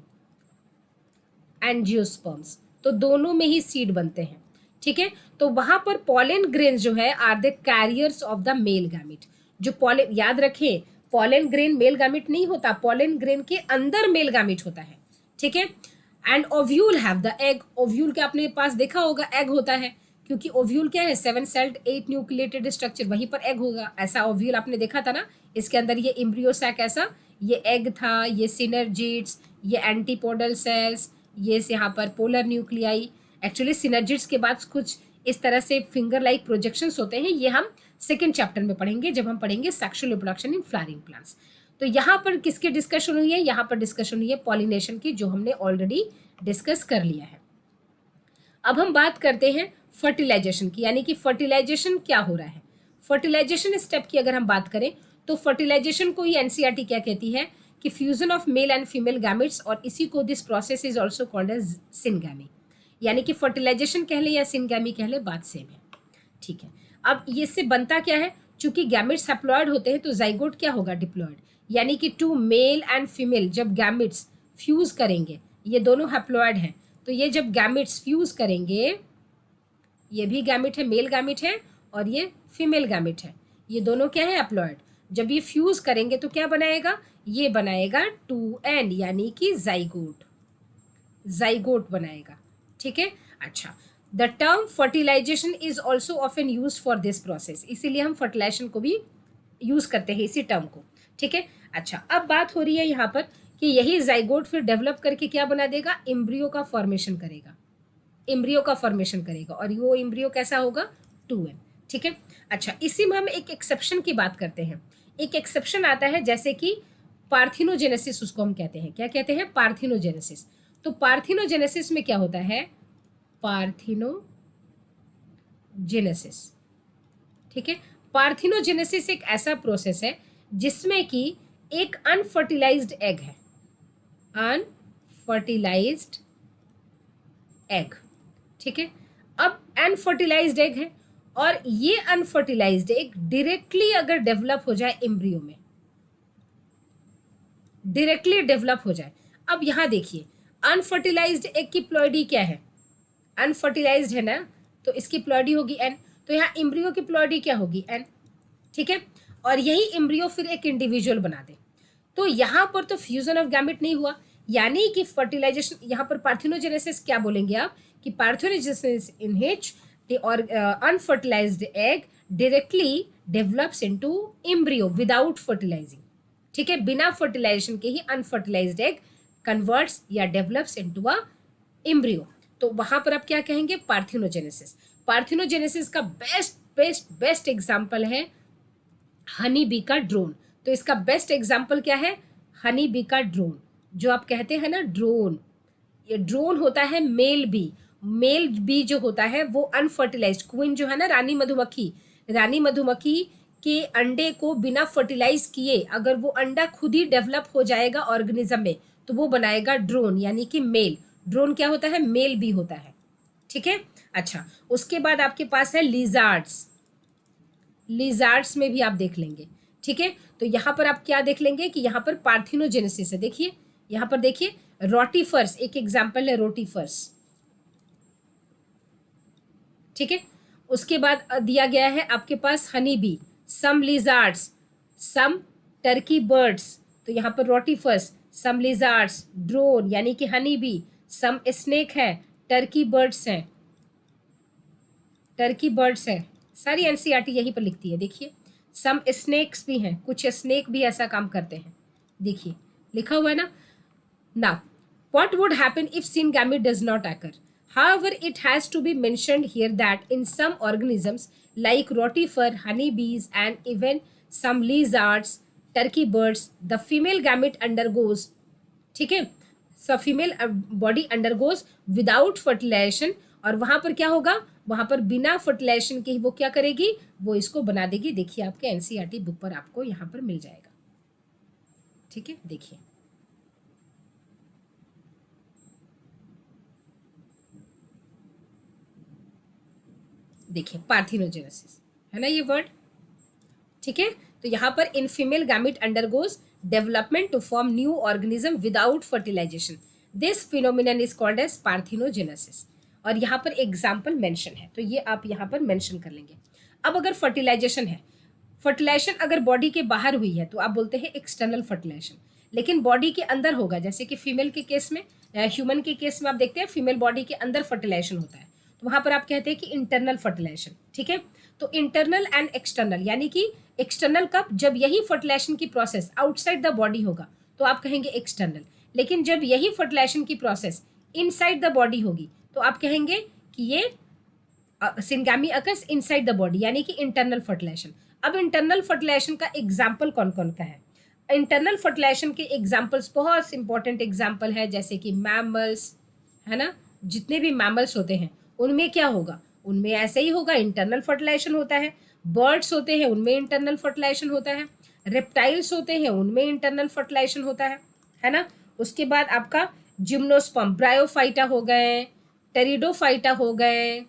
एंजियोस्पर्म्स, तो दोनों में ही सीड बनते हैं, ठीक है। तो वहां पर पॉलन ग्रेन जो है are the carriers of the male gamete. जो पॉलन, याद रखें, पॉलन ग्रेन मेल गैमेट नहीं होता, पॉलन ग्रेन के अंदर मेल गैमेट होता है, ठीक है। And ovule have the egg, ovule के अपने पास देखा होगा एग होता है, क्योंकि ओव्यूल क्या है, 7 सेल्ड 8 न्यूक्लिएटेड स्ट्रक्चर, वहीं पर एग होगा, ऐसा ओव्यूल आपने देखा था ना। इसके अंदर ये एम्ब्रियो सैक ऐसा, ये एग था, ये सिनर्जिड्स, ये एंटीपोडल सेल्स, ये यहाँ पर पोलर न्यूक्लियाई। एक्चुअली सिनर्जिड्स के बाद कुछ इस तरह से फिंगर लाइक प्रोजेक्शंस होते हैं, ये हम सेकेंड चैप्टर में पढ़ेंगे जब हम पढ़ेंगे sexual reproduction in flowering plants. तो यहाँ पर किसकी डिस्कशन हुई है, यहाँ पर डिस्कशन हुई है पॉलिनेशन की, जो हमने ऑलरेडी डिस्कस कर लिया है। अब हम बात करते हैं फर्टिलाइजेशन की, यानी कि फर्टिलाइजेशन क्या हो रहा है। फर्टिलाइजेशन स्टेप की अगर हम बात करें तो फर्टिलाइजेशन को ही एनसीईआरटी क्या कहती है कि fusion of male and female gametes, और इसी को this process is also called as syngamy, यानी कि फर्टिलाइजेशन कह ले या सिनगैमी कह ले, बात सेम है, ठीक है। अब ये से बनता क्या है, चूंकि गैमेट्स हैप्लॉयड होते हैं तो जाइगोट क्या होगा, डिप्लॉयड, यानी कि 2 मेल एंड फीमेल जब गैमेट्स फ्यूज करेंगे, ये दोनों हैप्लॉयड हैं, तो ये जब गैमेट्स फ्यूज करेंगे, ये भी गैमेट है, मेल गैमेट है, और ये फीमेल गैमेट है, ये दोनों क्या है, हैप्लॉयड। जब ये फ्यूज करेंगे तो क्या बनाएगा, ये बनाएगा 2n, यानी कि जाइगोट, जाइगोट बनाएगा, ठीक है। अच्छा, the term fertilization is also often use for this process, इसीलिए हम फर्टिलाइजेशन को भी यूज करते हैं इसी टर्म को, ठीक है। अच्छा, अब बात हो रही है यहाँ पर कि यही जाइगोट फिर डेवलप करके क्या बना देगा, एम्ब्रियो का फॉर्मेशन करेगा, एम्ब्रियो का फॉर्मेशन करेगा, और वो एम्ब्रियो कैसा होगा, 2n, ठीक है। अच्छा, इसी में हम एक एक्सेप्शन की बात करते हैं। एक एक्सेप्शन आता है जैसे कि पार्थिनोजेनेसिस, उसको हम कहते हैं, क्या कहते हैं, पार्थिनोजेनेसिस। तो पार्थिनोजेनेसिस में क्या होता है, पार्थिनोजेनेसिस, ठीक है। पार्थिनोजेनेसिस एक ऐसा प्रोसेस है जिसमें कि एक अनफर्टिलाइज्ड एग है, अनफर्टिलाइज्ड एग, ठीक है। अब अनफर्टिलाइज्ड एग है, और ये अनफर्टिलाइज्ड एग डायरेक्टली अगर डेवलप हो जाए एम्ब्रियो में, डायरेक्टली डेवलप हो जाए। अब यहाँ देखिए, अनफर्टिलाइज्ड एग की प्लॉइडी क्या है, अनफर्टिलाइज्ड है ना, तो इसकी प्लॉइडी होगी एन, तो यहाँ इम्ब्रियो की प्लॉइडी क्या होगी एन, ठीक है। और यही इम्ब्रियो फिर एक इंडिविजुअल बना दे। तो यहाँ पर तो फ्यूजन ऑफ गैमेट नहीं हुआ, यानी कि फर्टिलाइजेशन, यहाँ पर पार्थिनोजेनेसिस क्या बोलेंगे आप, कि parthenogenesis in which the unfertilised egg directly develops into embryo without fertilising, ठीक है, बिना फर्टिलाइजेशन के ही अनफर्टिलाइज्ड एग कन्वर्ट्स या डेवलप्स इनटू अ एम्ब्रियो। तो वहां पर आप क्या कहेंगे, पार्थिनोजेनेसिस। पार्थिनोजेनेसिस का बेस्ट बेस्ट बेस्ट एग्जाम्पल है हनी बी का ड्रोन। तो इसका बेस्ट एग्जाम्पल क्या है, हनी बी का ड्रोन, जो आप कहते हैं ना ड्रोन, ये ड्रोन होता है मेल बी। मेल बी जो होता है वो अनफर्टिलाइज्ड क्वीन जो है ना, रानी मधुमक्खी के अंडे को बिना फर्टिलाइज किए अगर वो अंडा खुद ही डेवलप हो जाएगा ऑर्गेनिज्म में, तो वो बनाएगा ड्रोन, यानी कि मेल। ड्रोन क्या होता है, मेल बी होता है, ठीक है। अच्छा, उसके बाद आपके पास है लिजार्ड्स। लिजार्ड्स में भी आप देख लेंगे, ठीक है। तो यहाँ पर आप क्या देख लेंगे कि यहाँ पर पार्थिनोजेनेसिस है। देखिए यहाँ पर देखिए, रोटीफर्स एक एग्जाम्पल है, रोटीफर्स, ठीक है। उसके बाद दिया गया है आपके पास हनी बी, सम लिजार्ड्स, सम टर्की बर्ड्स, तो यहाँ पर रोटीफर्स, सम लिजार्ड्स, ड्रोन यानी कि हनी बी, सम स्नेक है, टर्की बर्ड्स हैं, टर्की बर्ड्स हैं, सारी एनसीईआरटी यहीं पर लिखती है। देखिए सम स्नेक्स भी हैं, कुछ स्नेक भी ऐसा काम करते हैं, देखिए लिखा हुआ है ना। Now what would happen if syngamy does not occur? However, it has to be mentioned here that in some organisms like rotifer, honeybees, and even some lizards, turkey birds, the female gamete undergoes, ठीक है, so female body undergoes without fertilization, और वहां पर क्या होगा, वहां पर बिना फर्टिलाइजेशन के ही वो क्या करेगी, वो इसको बना देगी। देखिए आपके एनसीईआरटी बुक पर आपको यहाँ पर मिल जाएगा, ठीक है। देखिए देखिए पार्थिनोजेनेसिस है ना ये वर्ड, ठीक है। तो यहाँ पर in female gamete undergoes development to form new organism without fertilization, this phenomenon is called as parthenogenesis. और यहाँ पर एग्जाम्पल मेंशन है, तो ये आप यहाँ पर मेंशन कर लेंगे। अब अगर फर्टिलाइजेशन है, फर्टिलाइजेशन अगर बॉडी के बाहर हुई है तो आप बोलते हैं एक्सटर्नल फर्टिलाइजेशन, लेकिन बॉडी के अंदर होगा, जैसे कि फीमेल के केस में, ह्यूमन के केस में आप देखते हैं फीमेल बॉडी के अंदर फर्टिलाइजेशन होता है, तो वहां पर आप कहते हैं कि इंटरनल फर्टिलाइजेशन, ठीक है। तो इंटरनल एंड एक्सटर्नल, यानी कि एक्सटर्नल कब, जब यही फर्टिलाइजेशन की प्रोसेस आउटसाइड द बॉडी होगा तो आप कहेंगे एक्सटर्नल, लेकिन जब यही फर्टिलाइजेशन की प्रोसेस इनसाइड द बॉडी होगी तो आप कहेंगे कि ये सिंगामी अकर्स इनसाइड द बॉडी, यानी कि इंटरनल फर्टिलाइजेशन। अब इंटरनल फर्टिलाइजेशन का एग्जाम्पल कौन कौन का है, इंटरनल फर्टिलाइजेशन के एग्जाम्पल्स बहुत इंपॉर्टेंट एग्जाम्पल है, जैसे कि मैमल्स है ना, जितने भी मैमल्स होते हैं उनमें क्या होगा, उनमें ऐसे ही होगा, इंटरनल फर्टिलाइजेशन होता है। बर्ड्स होते हैं उनमें इंटरनल फर्टिलाइजेशन होता है, रेप्टाइल्स होते हैं उनमें इंटरनल फर्टिलाइजेशन होता है ना। उसके बाद आपका जिम्नोस्पर्म, ब्रायोफाइटा हो गए, टेरिडोफाइटा हो गए,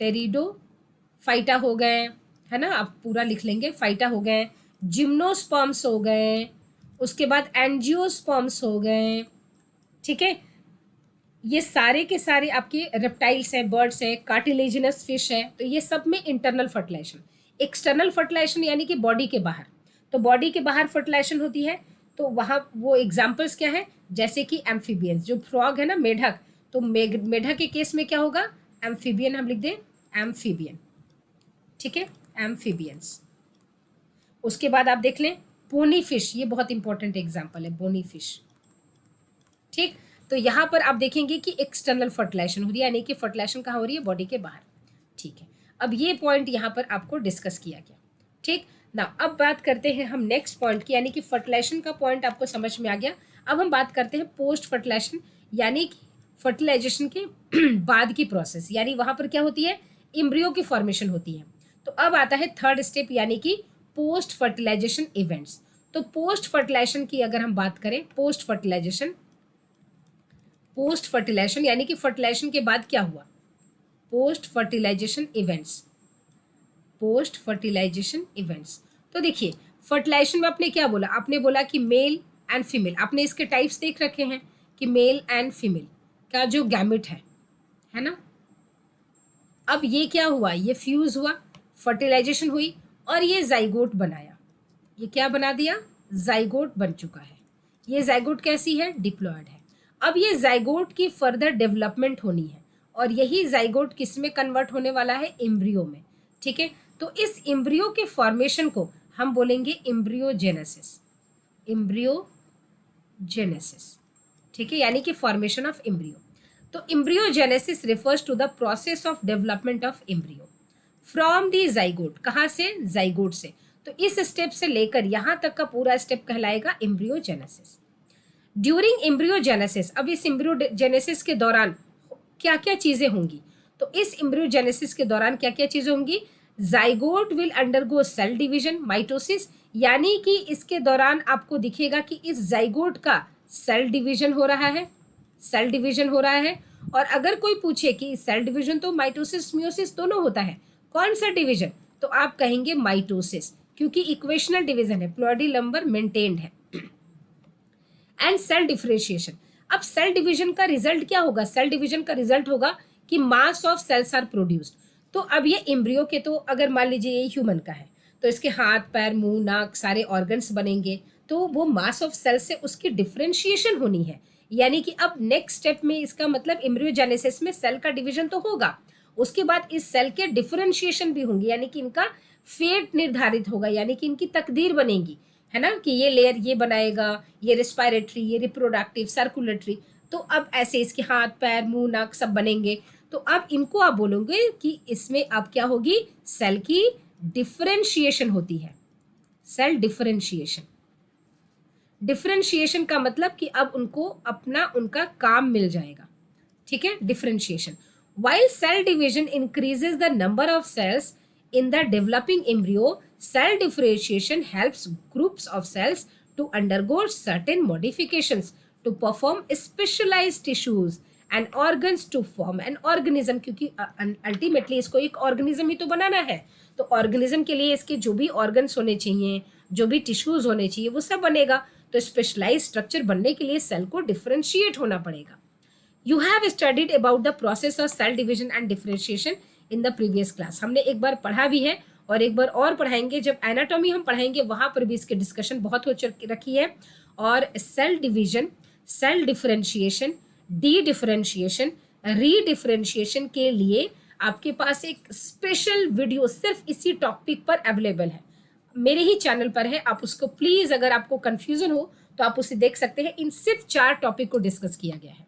टेरिडोफाइटा हो गए, है ना, आप पूरा लिख लेंगे, फाइटा हो गए, जिम्नोस्पर्म्स हो गए, उसके बाद एंजियोस्पर्म्स हो गए, ठीक है। ये सारे के सारे आपके रेप्टाइल्स हैं, बर्ड्स हैं, कार्टिलेजिनस फिश है, तो ये सब में इंटरनल फर्टिलाइजेशन। एक्सटर्नल फर्टिलाइजेशन यानी कि बॉडी के बाहर, तो बॉडी के बाहर फर्टिलाइजेशन होती है, तो वहाँ वो एग्जाम्पल्स क्या है, जैसे कि एम्फीबियंस, जो फ्रॉग है ना मेढक, तो मेढक के केस में क्या होगा, एम्फीबियन, हम लिख दें एम्फीबियन, ठीक है, एम्फीबियंस। उसके बाद आप देख लें बोनी फिश, ये बहुत इंपॉर्टेंट एग्जाम्पल है बोनी फिश, ठीक। तो यहाँ पर आप देखेंगे कि एक्सटर्नल फर्टिलाइजेशन हो रही है, यानी कि फर्टिलाइजेशन कहाँ हो रही है, बॉडी के बाहर, ठीक है। अब ये पॉइंट यहाँ पर आपको डिस्कस किया गया, ठीक ना। अब बात करते हैं हम नेक्स्ट पॉइंट की, यानी कि फर्टिलाइजेशन का पॉइंट आपको समझ में आ गया। अब हम बात करते हैं पोस्ट फर्टिलाइजेशन, यानी कि फर्टिलाइजेशन के बाद की प्रोसेस, यानी वहाँ पर क्या होती है, एम्ब्रियो की फॉर्मेशन होती है। तो अब आता है थर्ड स्टेप, यानी कि पोस्ट फर्टिलाइजेशन इवेंट्स। तो पोस्ट फर्टिलाइजेशन की अगर हम बात करें, पोस्ट फर्टिलाइजेशन यानी कि फर्टिलाइजेशन के बाद क्या हुआ, पोस्ट फर्टिलाइजेशन इवेंट्स। तो देखिए फर्टिलाइजेशन में आपने क्या बोला, आपने बोला कि मेल एंड फीमेल, आपने इसके टाइप्स देख रखे हैं कि मेल एंड फीमेल का जो गैमेट है ना। अब ये क्या हुआ, ये फ्यूज हुआ, फर्टिलाइजेशन हुई और ये जाइगोट बनाया। ये क्या बना दिया, जाइगोट बन चुका है। ये जाइगोट कैसी है, डिप्लॉयड है। अब ये जाइगोट की फर्दर डेवलपमेंट होनी है और यही जाइगोट किस में कन्वर्ट होने वाला है, एम्ब्रियो में। ठीक है, तो इस एम्ब्रियो के फॉर्मेशन को हम बोलेंगे एम्ब्रियोजेनेसिस। एम्ब्रियोजेनेसिस, ठीक है, यानी कि फॉर्मेशन ऑफ एम्ब्रियो। तो embryogenesis refers to the process of development of embryo from the zygote. कहाँ से, जाइगोट से। तो इस स्टेप से लेकर यहाँ तक का पूरा स्टेप कहलाएगा एम्ब्रियोजेनेसिस। ड्यूरिंग एम्ब्रियोजेनेसिस, अब इस एम्ब्रियोजेनेसिस के दौरान क्या क्या चीजें होंगी, तो इस एम्ब्रियोजेनेसिस के दौरान क्या क्या चीजें होंगी, zygote will undergo cell division, mitosis, यानी कि इसके दौरान आपको दिखेगा कि इस जाइगोट का सेल डिवीजन हो रहा है, सेल डिवीजन हो रहा है। और अगर कोई पूछे कि सेल डिवीजन तो माइटोसिस मियोसिस दोनों होता है, कौन सा डिवीजन, तो आप कहेंगे माइटोसिस, क्योंकि इक्वेशनल डिवीजन है, प्लॉइडी लंबर मेंटेन्ड है। एंड सेल डिफरेंशिएशन, अब सेल डिवीजन का रिजल्ट क्या होगा, सेल डिवीजन का रिजल्ट होगा कि mass of cells are produced. तो अब ये एम्ब्रियो के, तो अगर मान लीजिए ये ह्यूमन का है तो इसके हाथ पैर मुंह नाक सारे ऑर्गन्स बनेंगे, तो वो मास ऑफ सेल से उसकी डिफरेंशिएशन होनी है। यानी कि अब नेक्स्ट स्टेप में इसका मतलब एम्ब्रियोजेनेसिस में सेल का डिवीजन तो होगा, उसके बाद इस सेल के डिफरेंशिएशन भी होंगे, यानी कि इनका फेट निर्धारित होगा, यानी कि इनकी तकदीर बनेगी, है ना, कि ये लेयर ये बनाएगा, ये रेस्पिरेटरी, ये रिप्रोडक्टिव, सर्कुलेटरी। तो अब ऐसे इसके हाथ पैर मुंह नाक सब बनेंगे। तो अब इनको आप बोलोगे कि इसमें अब क्या होगी, सेल की डिफरेंशिएशन होती है, सेल डिफरेंशिएशन। डिफरेंशिएशन का मतलब कि अब उनको अपना उनका काम मिल जाएगा, ठीक है, differentiation. While cell division increases the number of cells in the developing embryo, cell differentiation helps groups of cells to undergo certain modifications to perform specialized tissues and organs to form an organism, क्योंकि ultimately इसको एक organism ही तो बनाना है। तो organism के लिए इसके जो भी ऑर्गन्स होने चाहिए, जो भी टिश्यूज होने चाहिए, वो सब बनेगा। तो स्पेशलाइज स्ट्रक्चर बनने के लिए सेल को डिफरेंशिएट होना पड़ेगा। You have studied about the process of cell division and differentiation in the previous class. हमने एक बार पढ़ा भी है और एक बार और पढ़ाएंगे, जब एनाटॉमी हम पढ़ाएंगे वहां पर भी इसके डिस्कशन बहुत हो रखी है। और cell division, cell differentiation, dedifferentiation, redifferentiation के लिए आपके पास एक स्पेशल वीडियो सिर्फ इसी टॉपिक पर अवेलेबल है, मेरे ही चैनल पर है। आप उसको प्लीज, अगर आपको कंफ्यूजन हो तो आप उसे देख सकते हैं। इन सिर्फ 4 टॉपिक को डिस्कस किया गया है।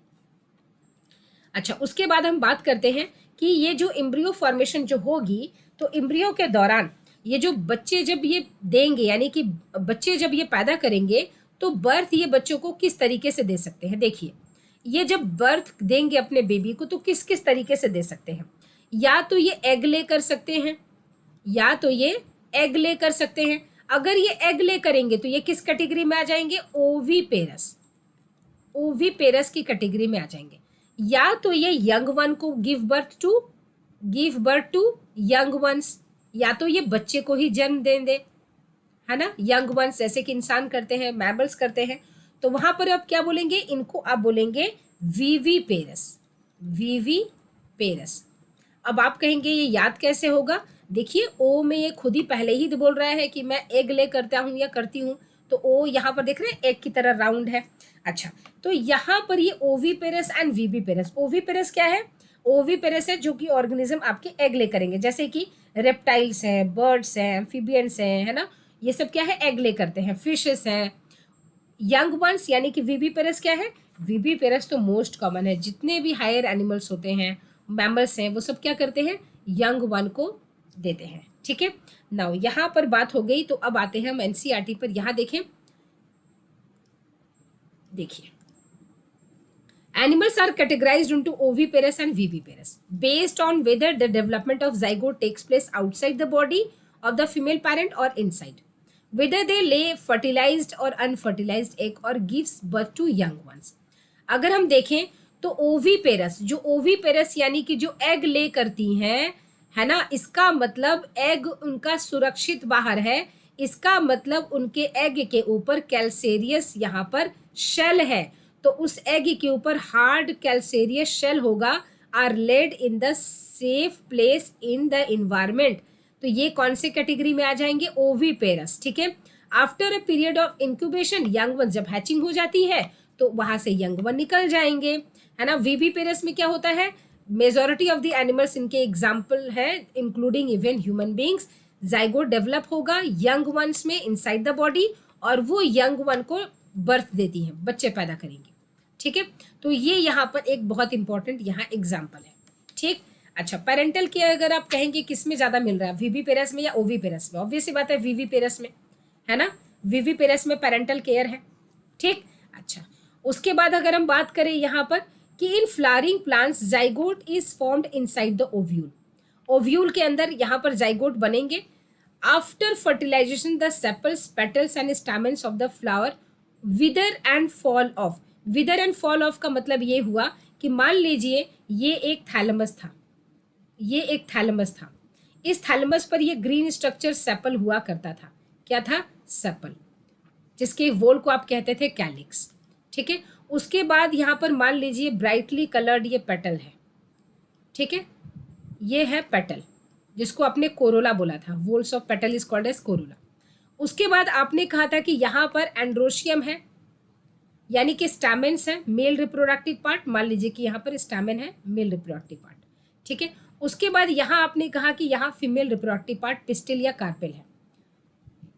अच्छा, उसके बाद हम बात करते हैं कि ये जो एम्ब्रियो फॉर्मेशन जो होगी, तो एम्ब्रियो के दौरान ये जो बच्चे जब ये देंगे, यानी कि बच्चे जब ये पैदा करेंगे, तो बर्थ ये बच्चों को किस तरीके से दे सकते हैं। देखिए, ये जब बर्थ देंगे अपने बेबी को तो किस किस तरीके से दे सकते हैं। या तो ये एग ले कर सकते हैं, या तो ये एग ले कर सकते हैं। अगर ये एग ले करेंगे तो ये किस कैटेगरी में आ जाएंगे, ओवीपेरस, ओवीपेरस की कैटेगरी में आ जाएंगे। या तो ये यंग वन को give birth to young ones, या तो ये बच्चे को ही जन्म दे, है ना, यंग वंस, जैसे कि इंसान करते हैं, मैमल्स करते हैं। तो वहां पर आप क्या बोलेंगे, इनको आप बोलेंगे वीवीपेरस, वीवीपेरस। अब आप कहेंगे ये याद कैसे होगा, देखिए ओ में ये खुद ही पहले ही तो बोल रहा है कि मैं एग ले करता हूँ या करती हूँ, तो ओ यहाँ पर देख रहे हैं एग की तरह राउंड है। अच्छा, तो यहाँ पर ये ओवीपेरस एंड वीवीपेरस। ओवीपेरस क्या है, ओवीपेरस है जो कि ऑर्गेनिज्म आपके एग ले करेंगे, जैसे कि रेप्टाइल्स हैं, बर्ड्स हैं, एम्फीबियंस हैं, है ना, ये सब क्या है, एग ले करते हैं, फिशेस हैं। यंग वंस यानी कि वीवीपेरस क्या है, वीवीपेरस तो मोस्ट कॉमन है, जितने भी हायर एनिमल्स होते हैं, मैमल्स हैं, वो सब क्या करते हैं, यंग वन को देते हैं। ठीक है, नाउ यहाँ पर बात हो गई, तो अब आते हैं हम एनसीईआरटी पर। यहाँ देखें, देखिए, animals are categorized into oviparous and viviparous based on whether the development of zygote takes place outside the body of the female parent or inside, whether they lay fertilized or unfertilized egg or gives birth to young ones। अगर हम देखें तो oviparous, जो oviparous यानी कि जो egg ले करती हैं, है ना, इसका मतलब एग उनका सुरक्षित बाहर है, इसका मतलब उनके एग के ऊपर कैल्सेरियस यहाँ पर शेल है, तो उस एग के ऊपर हार्ड कैल्सेरियस शेल होगा, or laid in the safe place in the environment. तो ये कौन से कैटेगरी में आ जाएंगे? ओवीपेरस। ठीक है। After a period of incubation, young one जब हैचिंग हो जाती है तो वहां से यंग वन निकल जाएंगे, है ना। वीवीपेरस में क्या होता है? मेजॉरिटी ऑफ द एनिमल्स इनके एग्जाम्पल है, including even human beings. Zygote develop होगा यंग वंस में इनसाइड द बॉडी, और वो यंग वन को बर्थ देती हैं, बच्चे पैदा करेंगे। ठीक है। तो ये यहाँ पर एक बहुत इंपॉर्टेंट यहाँ एग्जाम्पल है। ठीक। अच्छा, पेरेंटल केयर अगर आप कहेंगे किस में ज्यादा मिल रहा है, वीवीपेरस में या ओवीपेरस में? ऑब्वियस सी बात है वीवीपेरस में, है ना। वीवीपेरस में पेरेंटल केयर है। ठीक। अच्छा, उसके बाद अगर हम बात करें यहाँ पर कि in flowering plants zygote is formed inside the ovule. Ovule के अंदर यहाँ पर जाइगोट बनेंगे। After fertilization the sepals, petals and stamens of the flower wither and fall off. Wither and fall off का मतलब ये हुआ कि मान लीजिए ये एक थैलेमस था, ये एक थैलेमस था, इस थैलेमस पर ये ग्रीन स्ट्रक्चर सेपल हुआ करता था। क्या था? सेपल, जिसके वोल को आप कहते थे कैलिक्स। ठीक है। उसके बाद यहाँ पर मान लीजिए ब्राइटली कलर्ड ये पेटल है। ठीक है, ये है पेटल, जिसको आपने कोरोला बोला था। Whorls of petal is called as corolla. उसके बाद आपने कहा था कि यहाँ पर एंड्रोशियम है, यानी कि स्टैमेन्स है, मेल रिप्रोडक्टिव पार्ट। मान लीजिए कि यहाँ पर स्टैमेन है, मेल रिप्रोडक्टिव पार्ट। ठीक है। उसके बाद यहाँ आपने कहा कि यहाँ फीमेल रिप्रोडक्टिव पार्ट पिस्टिल या कार्पेल है।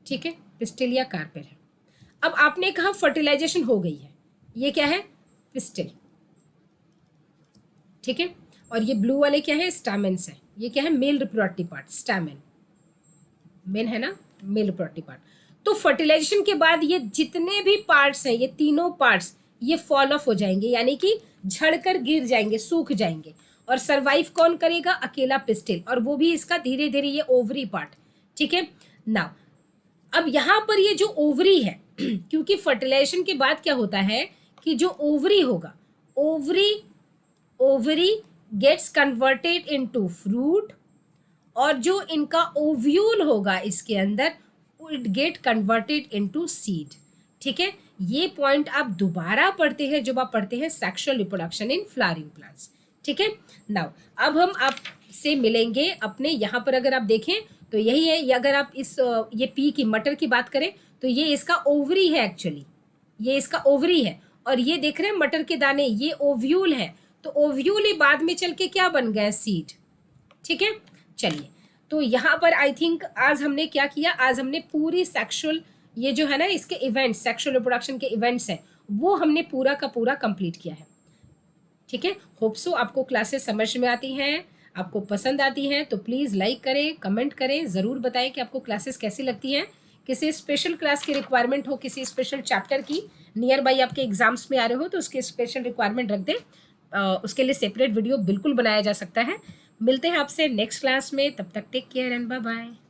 ठीक है, पिस्टिल या कार्पेल है। अब आपने कहा फर्टिलाइजेशन हो गई है, ये क्या है? पिस्टिल। ठीक है। और ये ब्लू वाले क्या है? स्टैमेन्स है। ये क्या है? Male reproductive part, stamen, main है ना, मेल रिप्रोडक्टिव पार्ट। तो फर्टिलाइजेशन के बाद ये जितने भी पार्ट्स हैं, ये तीनों पार्ट्स ये फॉल ऑफ हो जाएंगे, यानी कि झड़कर गिर जाएंगे, सूख जाएंगे। और सरवाइव कौन करेगा? अकेला पिस्टिल, और वो भी इसका धीरे धीरे ये ओवरी पार्ट। ठीक है ना। अब यहाँ पर ये जो ओवरी है क्योंकि फर्टिलाइजेशन के बाद क्या होता है कि जो ओवरी होगा, ovary gets converted into fruit, और जो इनका ओव्यूल होगा इसके अंदर, it get converted into seed. ठीक है। ये पॉइंट आप दोबारा पढ़ते हैं जब आप पढ़ते हैं sexual reproduction in flowering plants. ठीक है। नाउ अब हम आपसे मिलेंगे अपने यहाँ पर, अगर आप देखें तो यही है। ये अगर आप इस ये पी की मटर की बात करें तो ये इसका ओवरी है, एक्चुअली ये इसका ओवरी है। और ये देख रहे हैं मटर के दाने, ये ओव्यूल है। तो ओव्यूल ही बाद में चल के क्या बन गया? सीड। ठीक है। चलिए, तो यहाँ पर आई थिंक आज हमने क्या किया? आज हमने पूरी सेक्सुअल, ये जो है ना इसके इवेंट्स, सेक्सुअल रिप्रोडक्शन के इवेंट्स हैं, वो हमने पूरा का पूरा कंप्लीट किया है। ठीक है। होप सो आपको क्लासेस समझ में आती हैं, आपको पसंद आती हैं। तो प्लीज़ लाइक करें, कमेंट करें, ज़रूर बताएं कि आपको क्लासेस कैसी लगती हैं। किसी स्पेशल क्लास की रिक्वायरमेंट हो, किसी स्पेशल चैप्टर की नियर बाई आपके एग्जाम्स में आ रहे हो, तो उसकी स्पेशल रिक्वायरमेंट रख दें। उसके लिए सेपरेट वीडियो बिल्कुल बनाया जा सकता है। मिलते हैं आपसे नेक्स्ट क्लास में, तब तक take care and bye bye.